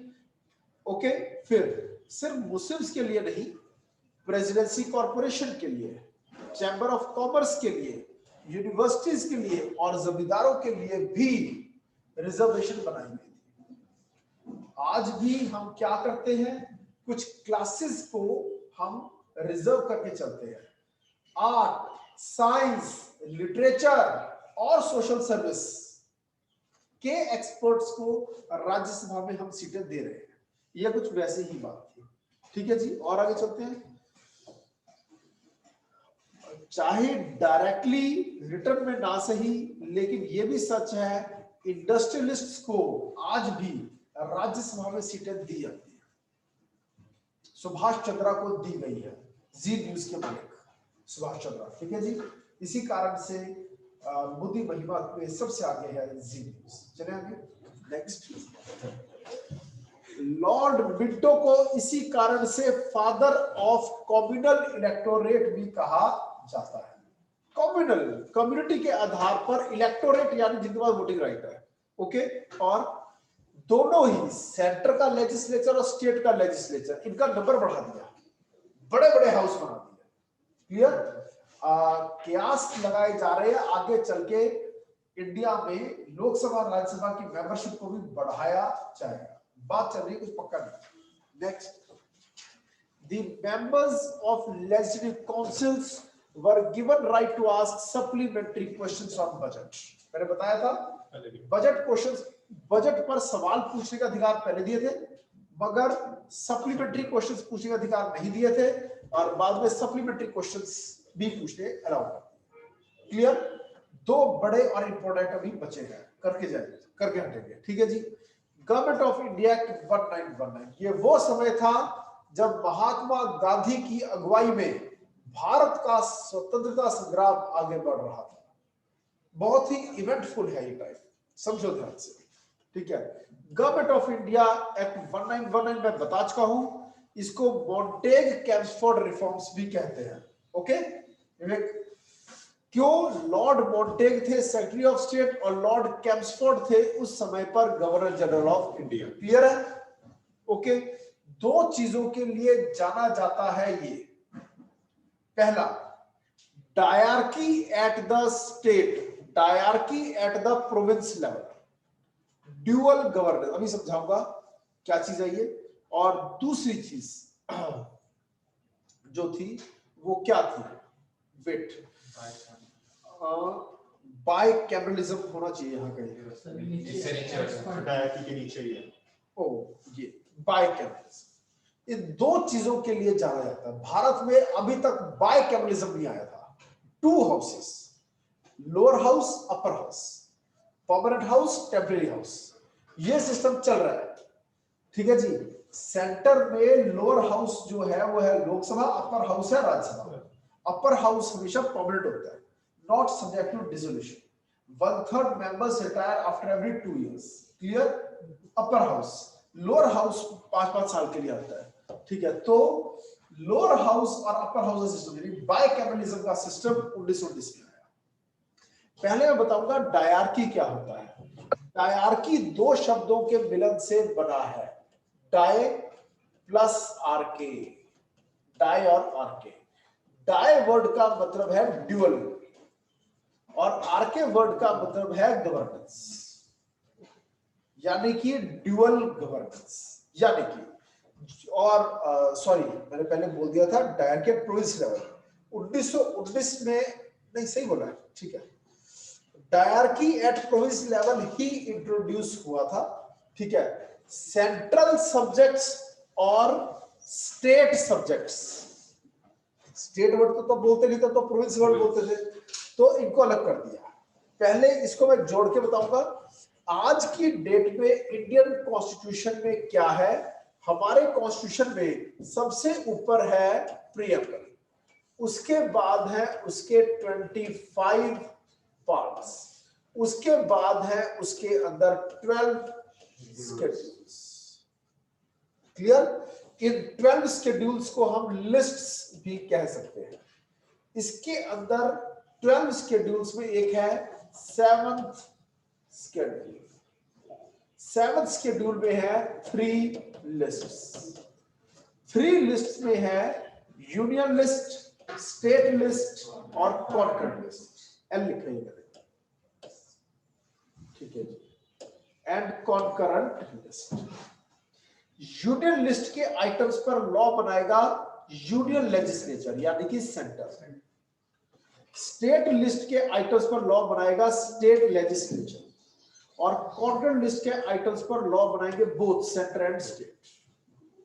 ओके, फिर सिर्फ मुस्लिम्स के लिए नहीं, प्रेसिडेंसी कॉर्पोरेशन के लिए, चैम्बर ऑफ कॉमर्स के लिए, यूनिवर्सिटीज के लिए और जमींदारों के लिए भी रिजर्वेशन बनाई गई थी। आज भी हम क्या करते हैं? कुछ क्लासेस को हम रिजर्व करके चलते हैं। आर्ट, साइंस, लिटरेचर और सोशल सर्विस के एक्सपर्ट्स को राज्यसभा में हम सीटें दे रहे हैं। यह कुछ वैसे ही बात थी। ठीक है जी, और आगे चलते हैं। चाहे डायरेक्टली रिटर्न में ना सही, लेकिन यह भी सच है इंडस्ट्रियलिस्ट्स को आज भी राज्यसभा में सीटें दी जाती है। सुभाष चंद्रा को दी गई है, जी न्यूज के मालिक सुभाष चंद्रा। ठीक है जी, इसी कारण से बुद्धि महिमा में सबसे आगे है जी न्यूज। चले आगे नेक्स्ट। लॉर्ड मिंटो को इसी कारण से फादर ऑफ कम्युनल इलेक्टोरेट भी कहा जाता है। कम्युनल, कम्युनिटी के आधार पर, इलेक्टोरेट यानी जिनके पास वोटिंग राइट है। ओके, और दोनों ही सेंटर का लेजिस्लेचर और स्टेट का लेजिस्लेचर, इनका नंबर बढ़ा दिया, बड़े बड़े हाउस बना दिए। क्लियर? कयास लगाए जा रहे हैं आगे चल के इंडिया में लोकसभा राज्यसभा की मेंबरशिप को भी बढ़ाया जाएगा। बात चल रही है, कुछ पक्का नहीं। Next, the members of legislative councils were given right to ask supplementary questions on budget। मैंने बताया था बजट क्वेश्चंस, बजट पर सवाल पूछने का अधिकार पहले दिए थे, मगर सप्लीमेंट्री क्वेश्चंस पूछने का अधिकार नहीं दिए थे, और बाद में सप्लीमेंट्री क्वेश्चंस भी पूछने अलाउ कर। क्लियर? दो बड़े और इंपॉर्टेंट अभी बचे हैं, करके जाएंगे, करके हटेंगे। ठीक है जी। गवर्नमेंट ऑफ इंडिया 1919, ये वो समय था जब महात्मा गांधी की अगुवाई में भारत का स्वतंत्रता संग्राम आगे बढ़ रहा था। बहुत ही इवेंटफुल है ये टाइम, समझो ध्यान से। ठीक है, गवर्नमेंट ऑफ इंडिया एक्ट 1919 में बता चुका हूं, इसको मॉन्टेग कैम्सफोर्ड रिफॉर्म्स भी कहते हैं। ओके, क्यों? लॉर्ड मॉन्टेग थे सेक्रेटरी ऑफ स्टेट और लॉर्ड कैम्सफोर्ड थे उस समय पर governor general of India. Clear है? ओके, दो चीजों के लिए जाना जाता है ये। पहला, dyarchy at the state, dyarchy at the province level, dual governance, अभी समझाऊंगा क्या चीज है ये। और दूसरी चीज जो थी वो क्या थी? वेट, बाय कैमरलिज्म होना चाहिए यहाँ कहीं, इससे नीचे डायरेक्टली के नीचे ही है। ओ, ये बाय कैमरलिज्म, इन दो चीजों के लिए जाना जाता है। भारत में अभी तक बाय कैमरलिज्म नहीं आया था। Two houses, lower house, upper house, permanent house, temporary house, ये सिस्टम चल रहा है। ठीक है जी। सेंटर में लोअर हाउस जो है वो है लोकसभा, अपर हाउस है राज्यसभा। अपर हाउस हमेशा परमानेंट होता है, not subject to dissolution. 1/3 members retire after every 2 years। Clear? Upper house, lower house 5-5 साल के लिए आता है। ठीक है, तो लोअर हाउस और अपर हाउस का सिस्टम, यानी बाय कैमरलिज्म का सिस्टम 1919 में आया। पहले मैं बताऊंगा डायरकी क्या होता है। डायरकी दो शब्दों के मिलन से बना है, डाय प्लस आरके, डाय और आरके। डाय वर्ड का मतलब है ड्यूअल और आरके वर्ड का मतलब है गवर्नेंस, यानी कि ड्यूअल गवर्नेंस। यानी कि, और सॉरी मैंने पहले बोल दिया था डायर के प्रोविंस लेवल 1919 में, नहीं सही बोला है, ठीक है। डायरकी एट प्रोविंस लेवल ही इंट्रोड्यूस हुआ था। ठीक है, सेंट्रल सब्जेक्ट्स और स्टेट सब्जेक्ट्स, स्टेट वर्ड तो बोलते नहीं थे, तो प्रोविंस वर्ड बोलते थे, तो इनको अलग कर दिया। पहले इसको मैं जोड़ के बताऊंगा। आज की डेट में इंडियन कॉन्स्टिट्यूशन में क्या है? हमारे कॉन्स्टिट्यूशन में सबसे ऊपर है प्रीएम्बल, उसके बाद है उसके 25 पार्ट्स, उसके बाद है उसके अंदर 12 शेड्यूल्स। क्लियर? इन 12 शेड्यूल्स को हम लिस्ट्स भी कह सकते हैं। इसके अंदर 12 शेड्यूल्स में एक है 7th शेड्यूल। 7th शेड्यूल में है 3 लिस्ट्स। 3 लिस्ट में है यूनियन लिस्ट, स्टेट लिस्ट और कॉन्करेंट लिस्ट। एल लिख रही है, ठीक है जी, and concurrent list. Union list के आइटम्स पर लॉ बनाएगा यूनियन लेजिस्लेचर, यानी कि सेंटर। स्टेट लिस्ट के आइटम्स पर लॉ बनाएगा स्टेट लेजिस्लेचर, और कॉन्ट्रेंट लिस्ट के आइटम्स पर लॉ बनाएंगे both centre and state.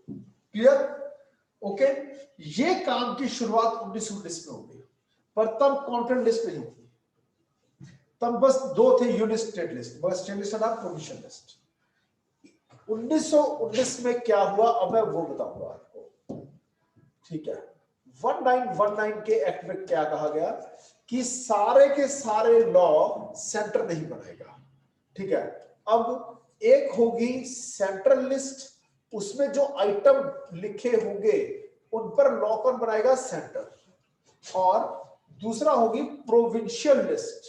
Clear? Okay, ये काम की शुरुआत 1919 में हो गई, पर तब कॉन्ट्रेंट लिस्ट नहीं थी, तब बस दो थे, यूनिट स्टेट लिस्ट, बस स्टेट लिस्ट और प्रोविजन लिस्ट। 1919 में क्या हुआ अब मैं वो बताऊंगा आपको, ठीक है। 1919 के एक्ट में क्या कहा गया कि सारे के सारे लॉ सेंटर नहीं बनाएगा, ठीक है। अब एक होगी सेंट्रल लिस्ट, उसमें जो आइटम लिखे होंगे उन पर लॉ कौन बनाएगा, सेंटर, और दूसरा होगी प्रोविंशियल लिस्ट,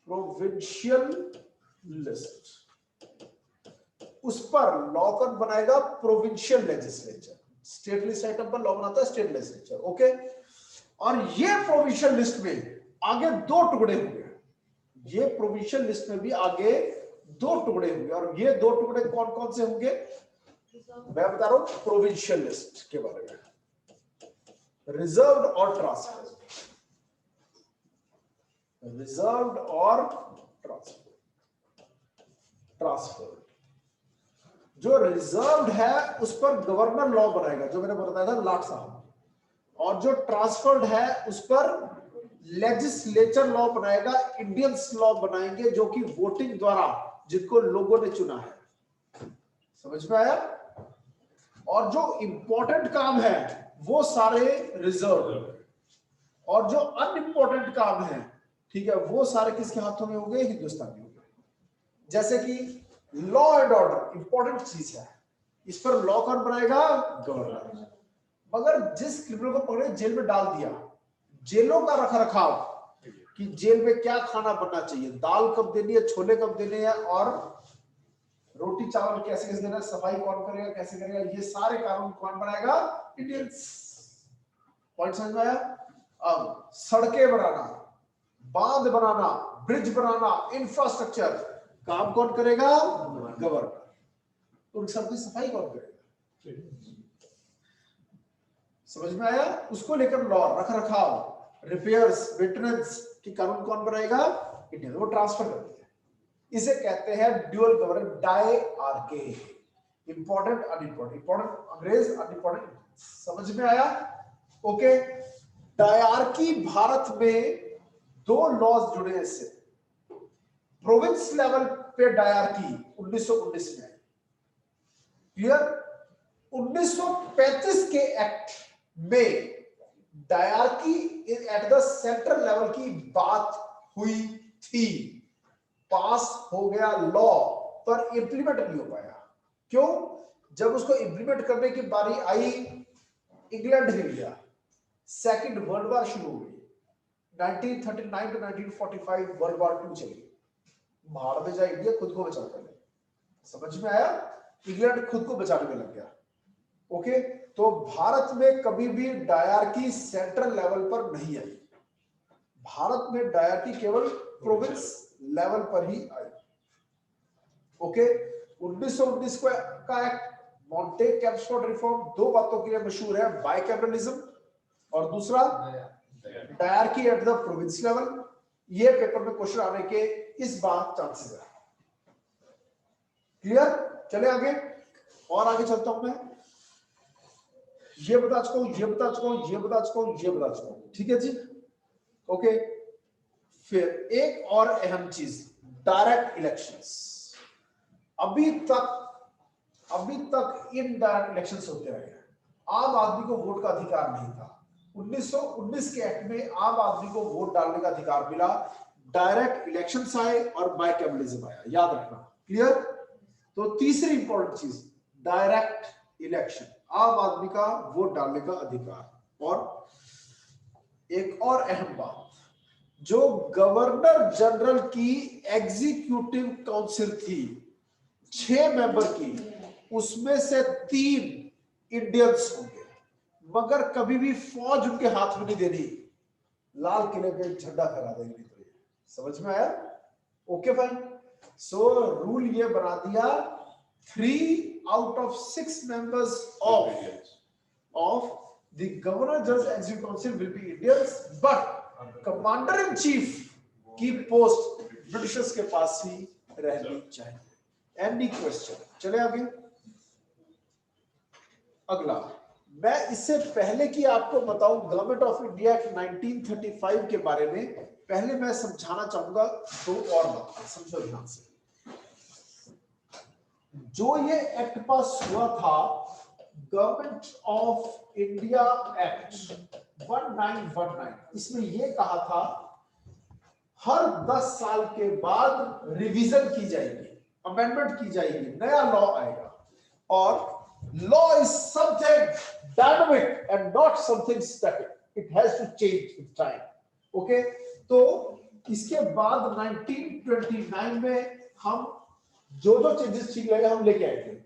प्रोविंशियल लिस्ट, उस पर लॉ कौन बनाएगा, provincial legislature. State list item पर लॉ बनाता है स्टेट लेजिस्लेचर, ओके। और ये प्रोविंशियल लिस्ट में आगे दो टुकड़े होंगे, ये प्रोविंशियल लिस्ट में भी आगे दो टुकड़े होंगे, और ये दो टुकड़े कौन कौन से होंगे मैं बता रहा हूं प्रोविंशियल लिस्ट के बारे में, रिजर्व्ड और ट्रांसफर्ड, रिजर्व्ड और ट्रांसफर्ड। जो रिजर्व्ड है उस पर गवर्नर लॉ बनाएगा, जो मैंने बताया था लाट साहब, और जो ट्रांसफर्ड है उस पर लेजिस्लेचर लॉ बनाएगा, इंडियंस लॉ बनाएंगे जो कि वोटिंग द्वारा जिनको लोगों ने चुना है। समझ में आया? और जो इंपॉर्टेंट काम है वो सारे रिजर्व, और जो अनइंपॉर्टेंट काम है, ठीक है, वो सारे किसके हाथों में होंगे, हिंदुस्तानी होंगे। जैसे कि लॉ एंड ऑर्डर इंपॉर्टेंट चीज है, इस पर लॉ कौन बनाएगा, गवर्नर। मगर जिस क्रिमिनल को पकड़े जेल में डाल दिया, जेलों का रख रखाव कि जेल में क्या खाना बनना चाहिए, दाल कब देनी है, छोले कब देने हैं, और रोटी चावल कैसे कैसे देना है, सफाई कौन करेगा, कैसे करेगा, ये सारे कानून कौन बनाएगा, इंडियंस। पॉइंट समझ में आया? अब सड़कें बनाना, बांध बनाना, ब्रिज बनाना, इंफ्रास्ट्रक्चर काम कौन करेगा, गवर्नर। उन सबकी सफाई कौन करेगा? समझ में आया? उसको लेकर लॉ, रख रखाव, रिपेयर्स, मेंटेनेंस की कानून कौन बनाएगा, इंडियन। वो ट्रांसफर करते हैं, इसे कहते हैं dual governor, diarchy, important unimportant, important अंग्रेज, अनइंपॉर्टेंट। समझ में आया? ओके। डायआरकी भारत में दो लॉज जुड़े हैं इससे। प्रोविंस लेवल पे डायआरकी 1919 में, क्लियर। 1935 के एक्ट में diarchy at the central level की बात हुई थी, पास हो गया लॉ, पर इंप्लीमेंट नहीं हो पाया। क्यों? जब उसको इंप्लीमेंट करने की बारी आई, इंग्लैंड हिल गया, सेकंड वर्ल्ड वॉर शुरू हो गई, 1939 to 1945 वर्ल्ड वॉर 2 चली। भाड़ में जाए इंडिया, खुद को बचाता है। समझ में आया? इंग्लैंड खुद को बचाने में लग गया। ओके, तो भारत में कभी भी डायआरकी सेंट्रल लेवल पर नहीं आई, भारत में डायआरकी केवल प्रोविंस लेवल पर ही आई। ओके, 1919 का एक्ट मॉन्टे-कैम्पफोर्ड रिफॉर्म दो बातों के लिए मशहूर है, बाइकैमरलिज्म और दूसरा diarchy at the province level. ये पेपर में क्वेश्चन आने के इस बार चांसेस है। क्लियर? चले आगे, और आगे चलता हूं मैं। ये बता चुका हूं, ये बता चुका हूं, ये बता चुका हूं, ये बता चुका हूं, ठीक है जी। ओके, फिर एक और अहम चीज, डायरेक्ट इलेक्शंस। अभी तक इनडायरेक्ट इलेक्शंस होते रहे, आम आदमी को वोट का अधिकार नहीं था। 1919 के एक्ट में आम आदमी को वोट डालने का अधिकार मिला, डायरेक्ट इलेक्शंस आए और बाइकैमरलिज्म आया, याद रखना। क्लियर? तो तीसरी इंपॉर्टेंट चीज, डायरेक्ट इलेक्शन, आम आदमी का वोट डालने का अधिकार। और एक और अहम बात, जो गवर्नर जनरल की एग्जीक्यूटिव काउंसिल थी 6 मेंबर की, उसमें से 3 इंडियंस होंगे, मगर कभी भी फौज उनके हाथ में नहीं देनी, लाल किले पे झंडा फहरा देंगे। तो ये समझ में आया? Okay fine. सो रूल ये बना दिया, 3 out of 6 members of The governor general executive council will be Indians, but commander in chief की पोस्ट ब्रिटिशर्स के पास ही रहनी चाहिए। Any question? चले आगे। अगला, मैं इससे पहले कि आपको बताऊं गवर्नमेंट ऑफ इंडिया के 1935 के बारे में, पहले मैं समझाना चाहूंगा दो और बातें, समझो ध्यान से। जो ये एक्ट पास हुआ था, गवर्नमेंट ऑफ इंडिया एक्ट 1919, इसमें ये कहा था हर 10 साल के बाद रिवीजन की जाएगी, अमेंडमेंट की जाएगी, नया लॉ आएगा। और law is something dynamic and not something static. It has to change with time. Okay? तो इसके बाद 1929 में हम जो चेंजेस ठीक लगे हम लेके आएंगे,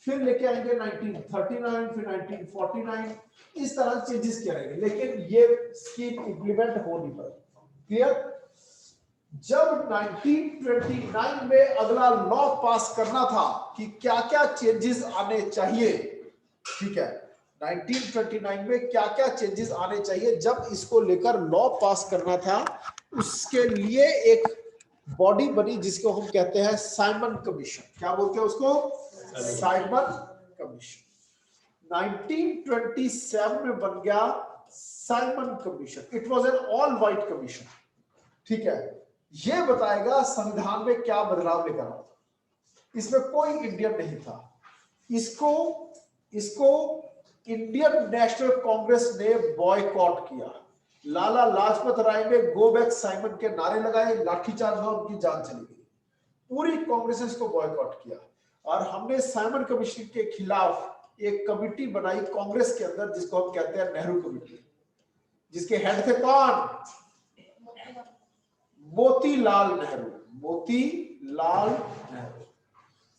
फिर लेके आएंगे 1939, फिर 1949, इस तरह चेंजेस किए रहेंगे, लेकिन ये स्कीम इंप्लीमेंट हो नहीं पाई। क्लियर? जब 1929 में अगला लॉ पास करना था कि क्या क्या चेंजेस आने चाहिए, ठीक है, 1929 में क्या क्या चेंजेस आने चाहिए, जब इसको लेकर लॉ पास करना था, उसके लिए एक बॉडी बनी जिसको हम कहते हैं साइमन कमीशन। क्या बोलते हैं उसको? Simon commission. 1927 में बन गया Simon commission. It was an all white commission. ठीक है, ये बताएगा संविधान में क्या बदलाव लेकर आना था। इसमें कोई इंडियन नहीं था। इसको इंडियन नेशनल कांग्रेस ने बॉयकॉट किया। लाला लाजपत राय ने गो बैक साइमन के नारे लगाए, लाठीचार्ज हुआ, उनकी जान चली गई। पूरी कांग्रेस ने इसको बॉयकॉट किया और हमने साइमन कमीशन के खिलाफ एक कमिटी बनाई कांग्रेस के अंदर, जिसको हम कहते हैं नेहरू कमेटी, जिसके हेड थे कौन? मोतीलाल नेहरू। मोतीलाल नेहरू।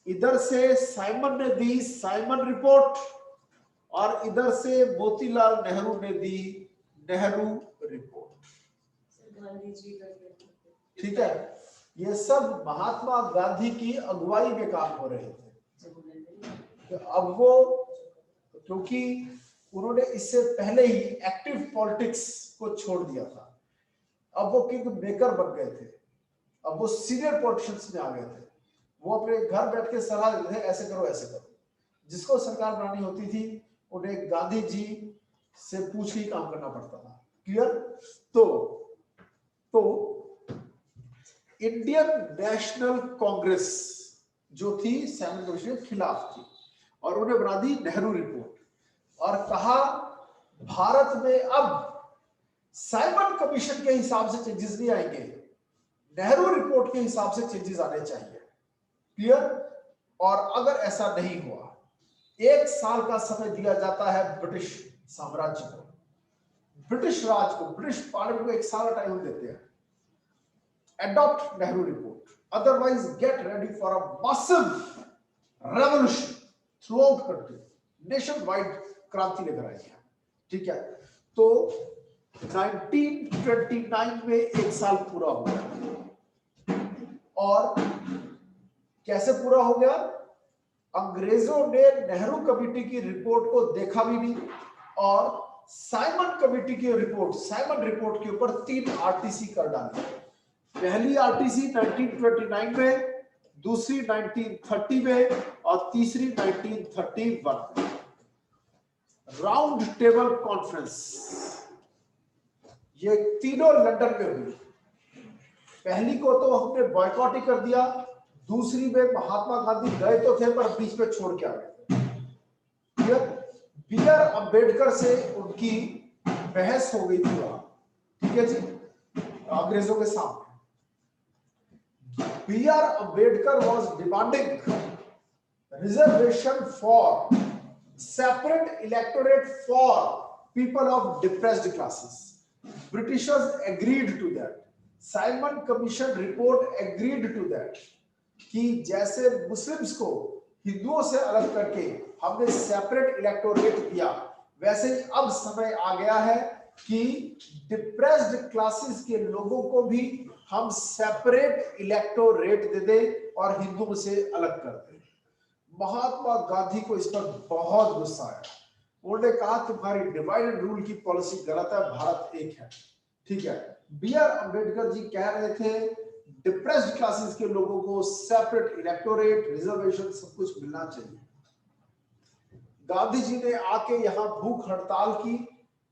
इधर से साइमन ने दी साइमन रिपोर्ट और इधर से मोतीलाल नेहरू ने दी नेहरू रिपोर्ट। ठीक है, ये सब महात्मा गांधी की अगुवाई में काम हो रहे थे। अब वो, क्योंकि उन्होंने इससे पहले ही एक्टिव पॉलिटिक्स को छोड़ दिया था, अब वो किंग मेकर बन गए थे, अब वो सीनियर पॉलिटिशियंस में आ गए थे। वो अपने घर बैठ के सलाह देते थे, ऐसे करो ऐसे करो। जिसको सरकार बनानी होती थी उन्हें गांधी जी से पूछ के काम करना पड़ता था। क्लियर? तो इंडियन नेशनल कांग्रेस जो थी साइमन कमीशन के खिलाफ थी और उन्हें बना दी नेहरू रिपोर्ट और कहा भारत में अब साइमन कमीशन के हिसाब से चेंजेस नहीं आएंगे, नेहरू रिपोर्ट के हिसाब से चेंजेस आने चाहिए। क्लियर? और अगर ऐसा नहीं हुआ, 1 साल का समय दिया जाता है ब्रिटिश साम्राज्य को, ब्रिटिश राज को, ब्रिटिश पार्लियामेंट को 1 साल का टाइम देते हैं। Adopt Nehru report, otherwise get ready for a massive revolution throughout country, nation wide क्रांति लेकर आएंगे। ठीक है, तो 1929 में 1 साल पूरा हो गया। और कैसे पूरा हो गया? अंग्रेजों ने नेहरू कमेटी की रिपोर्ट को देखा भी नहीं और साइमन कमेटी की रिपोर्ट, साइमन रिपोर्ट के ऊपर 3 आरटीसी कर डाली। पहली आरटीसी 1929 में, दूसरी 1930 में और तीसरी 1931 में। राउंड टेबल कॉन्फ्रेंस, ये तीनों लंदन में हुई। पहली को तो हमने बॉयकॉट ही कर दिया, दूसरी में महात्मा गांधी गए तो थे पर बीच में छोड़ के आ गए थे। बी.आर. अम्बेडकर से उनकी बहस हो गई थी वहां, ठीक है जी, अंग्रेजों के सामने। B R. Ambedkar was demanding reservation for separate electorate for people of depressed classes. Britishers agreed to that. Simon Commission report agreed to that. कि जैसे मुस्लिम्स को हिंदुओं से अलग करके हमने सेपरेट इलेक्टोरेट दिया, वैसे ही अब समय आ गया है कि डिप्रेस्ड क्लासेस के लोगों को भी हम सेपरेट इलेक्टोरेट दे दें और हिंदुओं से अलग कर दें। महात्मा गांधी को इस पर बहुत गुस्सा आया। उन्होंने कहा तुम्हारी डिवाइड एंड रूल की पॉलिसी गलत है, भारत एक है। ठीक है, बी आर अम्बेडकर जी कह रहे थे डिप्रेस्ड क्लासेस के लोगों को सेपरेट इलेक्टोरेट, रिजर्वेशन सब कुछ मिलना चाहिए। गांधी जी ने आके यहाँ भूख हड़ताल की।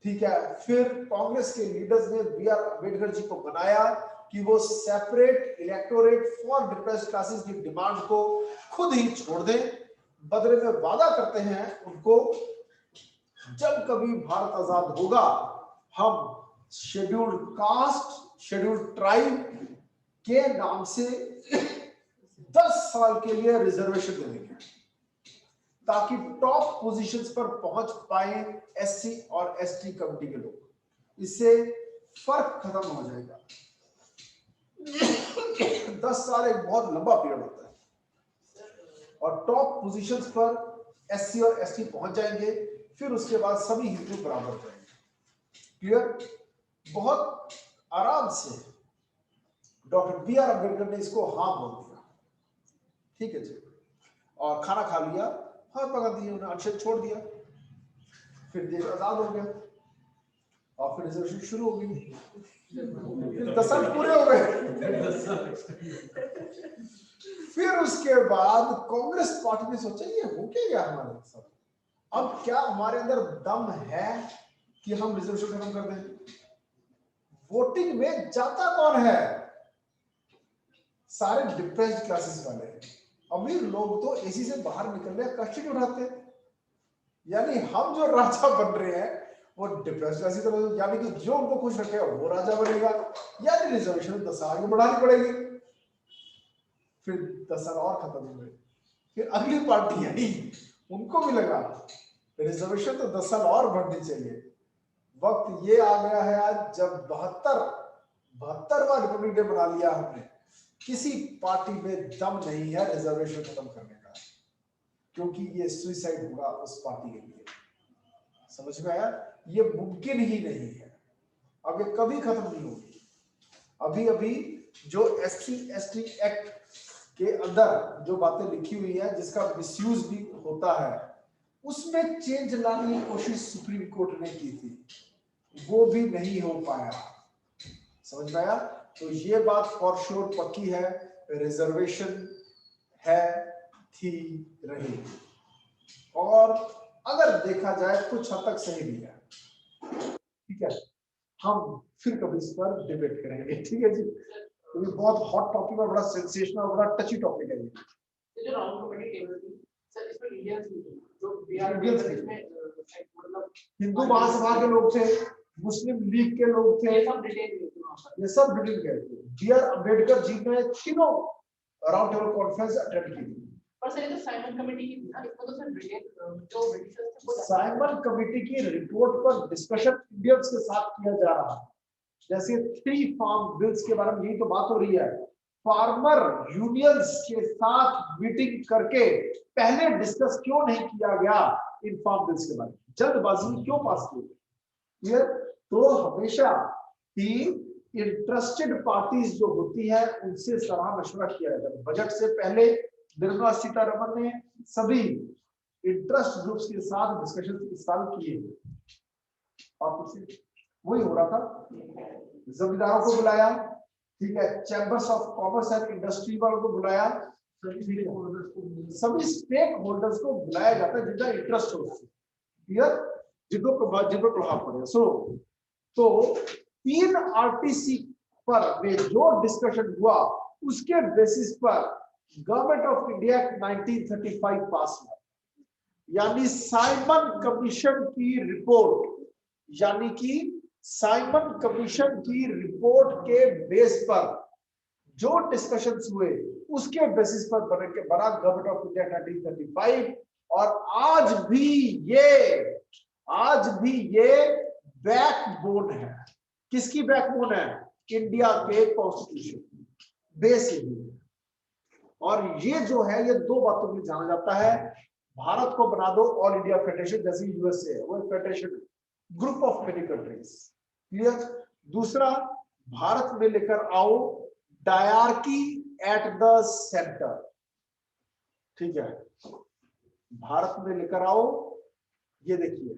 ठीक है, फिर कांग्रेस के लीडर्स ने बी आर अम्बेडकर जी को बनाया कि वो separate electorate for depressed classes की डिमांड को खुद ही छोड़ दें। बदले में वादा करते हैं उनको, जब कभी भारत आजाद होगा हम शेड्यूल्ड कास्ट, शेड्यूल्ड ट्राइब के नाम से 10 साल के लिए रिजर्वेशन दे देंगे ताकि टॉप पोजीशंस पर पहुंच पाए एससी और एसटी कम्युनिटी के लोग। इससे फर्क खत्म हो जाएगा। 10 साल एक बहुत लंबा पीरियड होता है और टॉप पोजीशंस पर एससी और एसटी पहुंच जाएंगे, फिर उसके बाद सभी हिंदू बराबर हो जाएंगे। क्लियर? बहुत आराम से डॉक्टर बी आर अम्बेडकर ने इसको हाँ बोल दिया। ठीक है जी, और खाना खा लिया, हाथ पका दिए, उन्हें अनुच्छेद छोड़ दिया, फिर देश आजाद हो गया और फिर रिजर्वेशन शुरू हो गई। 10 साल पूरे हो गए। फिर उसके बाद कांग्रेस पार्टी ने सोचा ये हो क्या गया हमारे साथ, अब क्या हमारे अंदर दम है कि हम रिजर्वेशन खत्म कर दें? वोटिंग में जाता कौन है? सारे डिप्रेस्ड क्लासेस वाले हैं। अमीर लोग तो एसी से बाहर निकलने का कष्ट नहीं उठाते। यानी हम जो राजा बन रहे हैं वो डिप्रेस्ड क्लासेस तो, यानी कि जो उनको खुश रखेगा वो राजा बनेगा। यानी रिजर्वेशन 10 साल आगे बढ़ानी पड़ेगी। फिर 10 साल और खत्म हुए, फिर अगली पार्टी आई, उनको भी लगा रिजर्वेशन तो 10 साल और बढ़नी चाहिए। वक्त ये आ गया है आज जब 72वां रिपब्लिक डे बना लिया हमने, किसी पार्टी में दम नहीं है रिजर्वेशन खत्म करने का, क्योंकि ये सुसाइड होगा उस पार्टी के लिए। समझ में आया? ये मुमकिन ही नहीं है, अब ये कभी खत्म नहीं होगी। अभी अभी जो एससी एसटी एक्ट के अंदर जो बातें लिखी हुई है, जिसका मिसयूज भी होता है, उसमें चेंज लाने की कोशिश सुप्रीम कोर्ट ने की थी, वो भी नहीं हो पाया। समझ में आया? तो ये बात फॉर श्योर पक्की है, रिजर्वेशन है, थी, रही, और अगर देखा जाए कुछ हद तक सही भी है। ठीक है, हम फिर कभी इस पर डिबेट करेंगे। ठीक है जी, तो ये बहुत हॉट टॉपिक और बड़ा सेंसेशनल और बड़ा टची टॉपिक है। जो राउंड कमेटी टेबल थी सर, इसमें इंडियंस जो बिहार में मतलब हिंदू महासभा के लोग थे, मुस्लिम लीग के लोग थे, ये सब डिटेल ये सब डिटेल गए थे। बी आर अम्बेडकर जी ने तीनों राउंड टेबल कॉन्फ्रेंस अटेंड की थी। पर सर ये तो साइमन कमेटी की थी ना, इसमें तो सर डिटेल जो ब्रिटिशर्स थे वो साइमन कमेटी की रिपोर्ट पर डिस्कशन इंडियंस के साथ किया जा रहा है। जैसे 3 फार्म बिल्स के बारे में यही तो बात हो रही है। फार्मर यूनियंस के साथ मीटिंग करके पहले डिस्कस क्यों नहीं किया गया इन फार्म बिल्स के बारे में, जल्दबाजी में क्यों पास किए? तो हमेशा ही इंटरेस्टेड पार्टीज जो होती है उनसे सलाह मशवरा किया जाता है। बजट से पहले निर्मला सीतारमण ने सभी इंटरेस्ट ग्रुप्स के साथ डिस्कशन इस साल किए और कुछ वही हो रहा था। जमींदारों को बुलाया, ठीक है, chambers of commerce and industry वालों को बुलाया, सभी स्टेक होल्डर्स को बुलाया जाता है जिनका इंटरेस्ट हो, क्लियर, जिनको प्रभाव पड़ेगा। सो तो 3 आरटीसी पर में जो डिस्कशन हुआ उसके बेसिस पर गवर्नमेंट ऑफ इंडिया 1935 पास हुआ। यानी साइमन कमीशन की रिपोर्ट, यानी कि साइमन कमीशन की रिपोर्ट के बेस पर जो डिस्कशंस हुए उसके बेसिस पर बना गवर्नमेंट ऑफ इंडिया 1935। और आज भी ये बैकबोन है। किसकी बैकबोन है? इंडिया के कॉन्स्टिट्यूशन, बेस यही है। और ये जो है ये 2 बातों में जाना जाता है। भारत को बना दो ऑल इंडिया फेडरेशन, जैसे यूएसए है वो federation, group of many countries, clear. दूसरा, भारत में लेकर आओ डायरकी एट द सेंटर, ठीक है, भारत में लेकर आओ ये देखिए,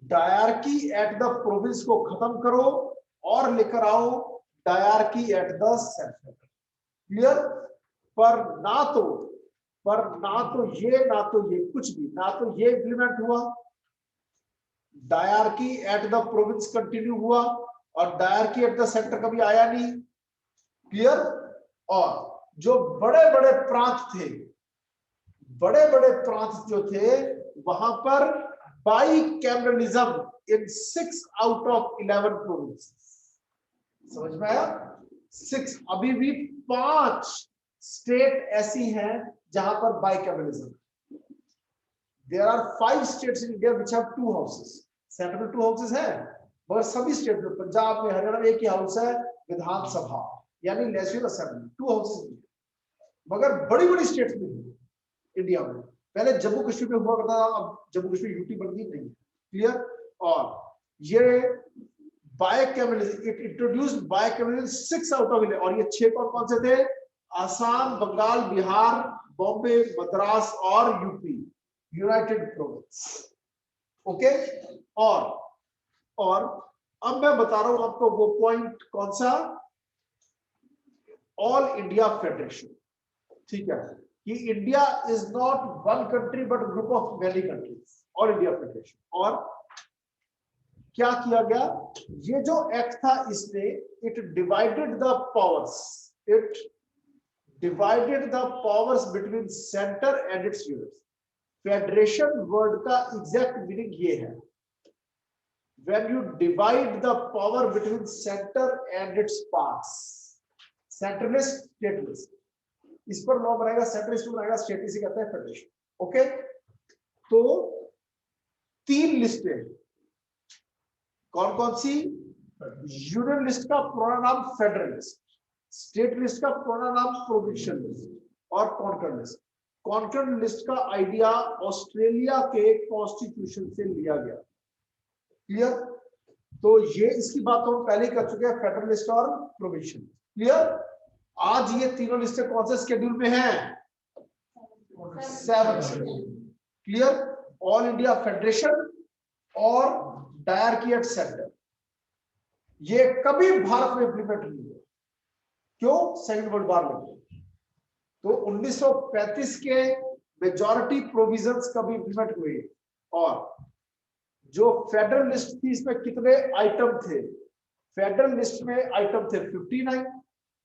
डायरकी एट द प्रोविंस को खत्म करो और लेकर आओ dyarchy at the centre. Clear? पर ना तो ये कुछ भी, ना तो ये इंप्लीमेंट हुआ, dyarchy at the province continue हुआ और डायरकी एट द सेंटर कभी आया नहीं। क्लियर? और जो बड़े बड़े प्रांत जो थे वहां पर bicameralism in 6 out of 11 provinces. समझ में आया? 6, अभी भी 5 स्टेट ऐसी हैं जहां पर bicameralism. There are 5 states in India which have 2 houses. Centre में 2 हाउसेस हैं, मगर सभी स्टेट में, पंजाब में, हरियाणा में एक ही हाउस है, विधानसभा यानी लेजिस्लेटिव असेंबली, 2 हाउसेस। मगर बड़ी बड़ी स्टेट्स में इंडिया में, पहले जम्मू कश्मीर में हुआ करता था, अब जम्मू कश्मीर यूटी बन गई नहीं। क्लियर? और ये bicameralism, it introduced bicameralism 6 out of 11, और ये 6 कौन से थे? आसाम, बंगाल, बिहार, बॉम्बे, मद्रास और यूपी, यूनाइटेड प्रोविंस। ओके? और अब मैं बता रहा हूं आपको वो पॉइंट कौन सा, ऑल इंडिया फेडरेशन। ठीक है, कि India is not one country but group of many countries, all India federation. और क्या किया गया, ये जो एक्ट था इसने it divided the powers between centre and it's units. Federation word का एग्जैक्ट मीनिंग ये है, when you divide the power between center and its parts, centralist statelist, इस पर लॉ बनाएगा, सेंट्रलिस्ट बनाएगा, स्टेटिस्ट कहते हैं फेडरेशन। ओके? तो 3 लिस्टें कौन कौन सी? यूनियन लिस्ट का पुराना नाम फेडरल लिस्ट, स्टेट लिस्ट का पुराना नाम प्रोविंशियल लिस्ट, और कॉन्कर्ड लिस्ट। कॉन्कर्ड लिस्ट का आइडिया ऑस्ट्रेलिया के कॉन्स्टिट्यूशन से लिया गया। क्लियर? तो ये इसकी बात तो हम पहले ही कर चुके हैं, फेडरल लिस्ट और प्रोविंशियल। क्लियर? आज ये तीनों लिस्टें कौन से शेड्यूल में हैं? 7 schedule. Clear? All India federation और डायरकी एट सेंटर, ये कभी भारत में इंप्लीमेंट नहीं हुआ। क्यों? सेकंड वर्ल्ड वॉर लगी। तो 1935 के मेजॉरिटी प्रोविजंस कभी इंप्लीमेंट हुए। और जो फेडरल लिस्ट थी इसमें कितने आइटम थे? फेडरल लिस्ट में आइटम थे 59,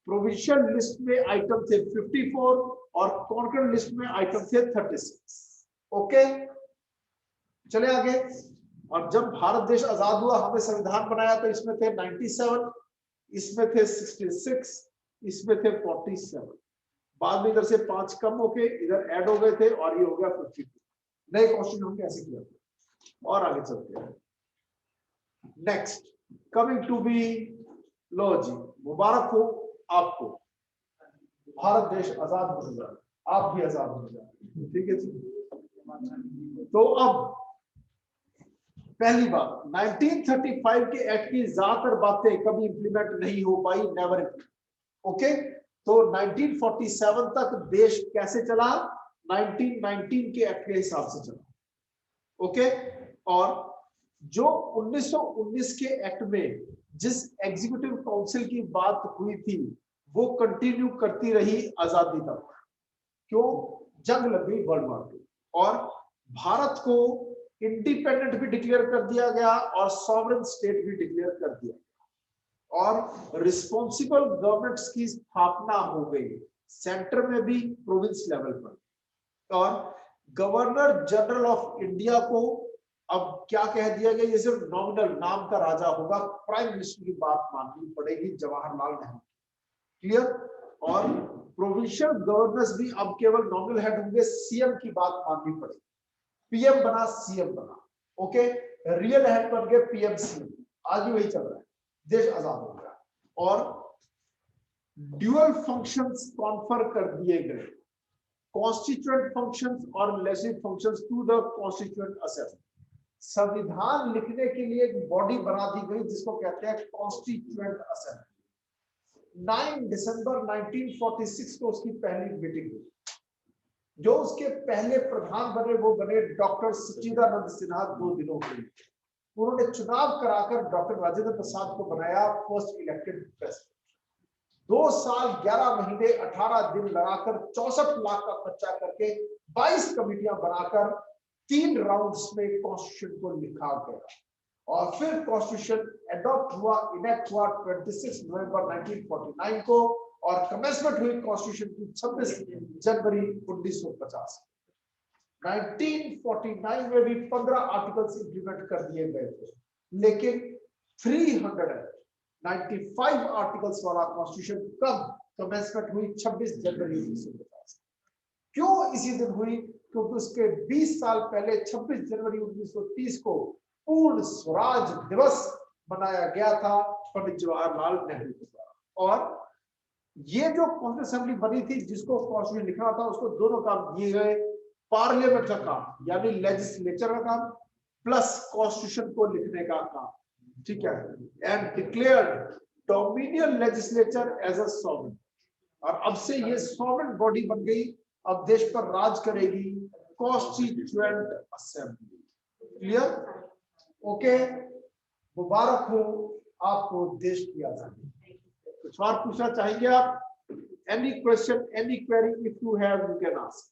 प्रोविंशियल लिस्ट में आइटम थे 54 और कॉन्कर्ड लिस्ट में आइटम थे 36। ओके, चले आगे। और जब भारत देश आजाद हुआ, हमें संविधान बनाया, तो इसमें थे 97, इसमें थे 66, इसमें थे 47। बाद में इधर से 5 कम होके इधर ऐड हो गए थे और ये हो गया 52। नए कॉन्स्टिट्यूशन हमने ऐसे किया। और आगे चलते हैं। नेक्स्ट, कमिंग टू बी लो जी, मुबारक हो आपको, भारत देश आजाद हो जाए, आप भी आजाद हो जाए। ठीक है जी। तो अब पहली बात, 1935 के एक्ट की ज्यादातर बातें कभी इंप्लीमेंट नहीं हो पाई, नेवर इंप्लीमेंट। ओके, तो 1947 तक देश कैसे चला? 1919 के एक्ट के हिसाब से चला। ओके, और जो 1919 के एक्ट में जिस एग्जीक्यूटिव काउंसिल की बात हुई थी वो कंटिन्यू करती रही आजादी तक। क्यों? जंग लग गई वर्ल्ड वॉर 2 और भारत को इंडिपेंडेंट भी डिक्लेयर कर दिया गया और सॉवरेन स्टेट भी डिक्लेयर कर दिया गया और रिस्पॉन्सिबल गवर्नमेंट्स की स्थापना हो गई, सेंटर में भी, प्रोविंस लेवल पर। और गवर्नर जनरल ऑफ इंडिया को अब क्या कह दिया गया, ये सिर्फ नॉमिनल नाम का राजा होगा, प्राइम मिनिस्टर की बात माननी पड़ेगी, जवाहरलाल नेहरू। क्लियर? और प्रोविंशियल गवर्नर्स भी अब केवल नॉमिनल हेड होंगे, सीएम की बात माननी पड़ेगी। पीएम बना, सीएम बना। ओके, रियल हेड बन गए पीएम सीएम। आज भी वही चल रहा है, देश आजाद हो गया और ड्यूअल फंक्शंस कॉन्फर कर दिए गए, कॉन्स्टिट्यूएंट फंक्शंस और legislative functions to the constituent assembly. संविधान लिखने के लिए एक बॉडी बना दी गई जिसको कहते हैं कॉन्स्टिट्यूएंट असेंबली। 9 दिसंबर 1946 को उसकी पहली मीटिंग हुई। जो उसके पहले प्रधान बने वो बने डॉक्टर सच्चिदानंद सिन्हा 2 दिनों के लिए। उन्होंने चुनाव कराकर डॉक्टर राजेंद्र प्रसाद को बनाया फर्स्ट इलेक्टेड प्रेसिडेंट। 2 साल 11 महीने 18 दिन लगाकर 64 लाख का खर्चा करके 22 कमेटियां बनाकर 3 राउंड्स में कॉन्स्टिट्यूशन को लिखा गया और फिर कॉन्स्टिट्यूशन एडॉप्ट हुआ, इनेक्ट हुआ 26 नवंबर 1949 को और कमेंसमेंट हुई कॉन्स्टिट्यूशन की 26 जनवरी 1950। 1949 में भी 15 आर्टिकल्स इंप्लीमेंट कर दिए गए थे, लेकिन 395 आर्टिकल्स वाला कॉन्स्टिट्यूशन कब कमेंसमेंट हुई 26 जनवरी 1950। क्यों इसी दिन हुई? क्योंकि उसके 20 साल पहले 26 जनवरी 1930 को पूर्ण स्वराज दिवस मनाया गया था पंडित जवाहरलाल नेहरू के द्वारा। और ये जो कॉन्स्टिट्यूशन असेंबली बनी थी जिसको कॉन्स्टिट्यूशन लिखना था, उसको दोनों काम दिए गए, पार्लियामेंट का काम यानी लेजिस्लेचर का काम प्लस कॉन्स्टिट्यूशन को लिखने का काम, ठीक है, and declared dominion legislature as a sovereign. और अब से ये सॉवरेन बॉडी बन गई, अब देश पर राज करेगी कॉन्स्टिट्यूएंट असेंबली। क्लियर? ओके, मुबारक हो आपको देश की आजादी। कुछ और पूछना चाहेंगे आप? Any question, any query, if you have you can ask.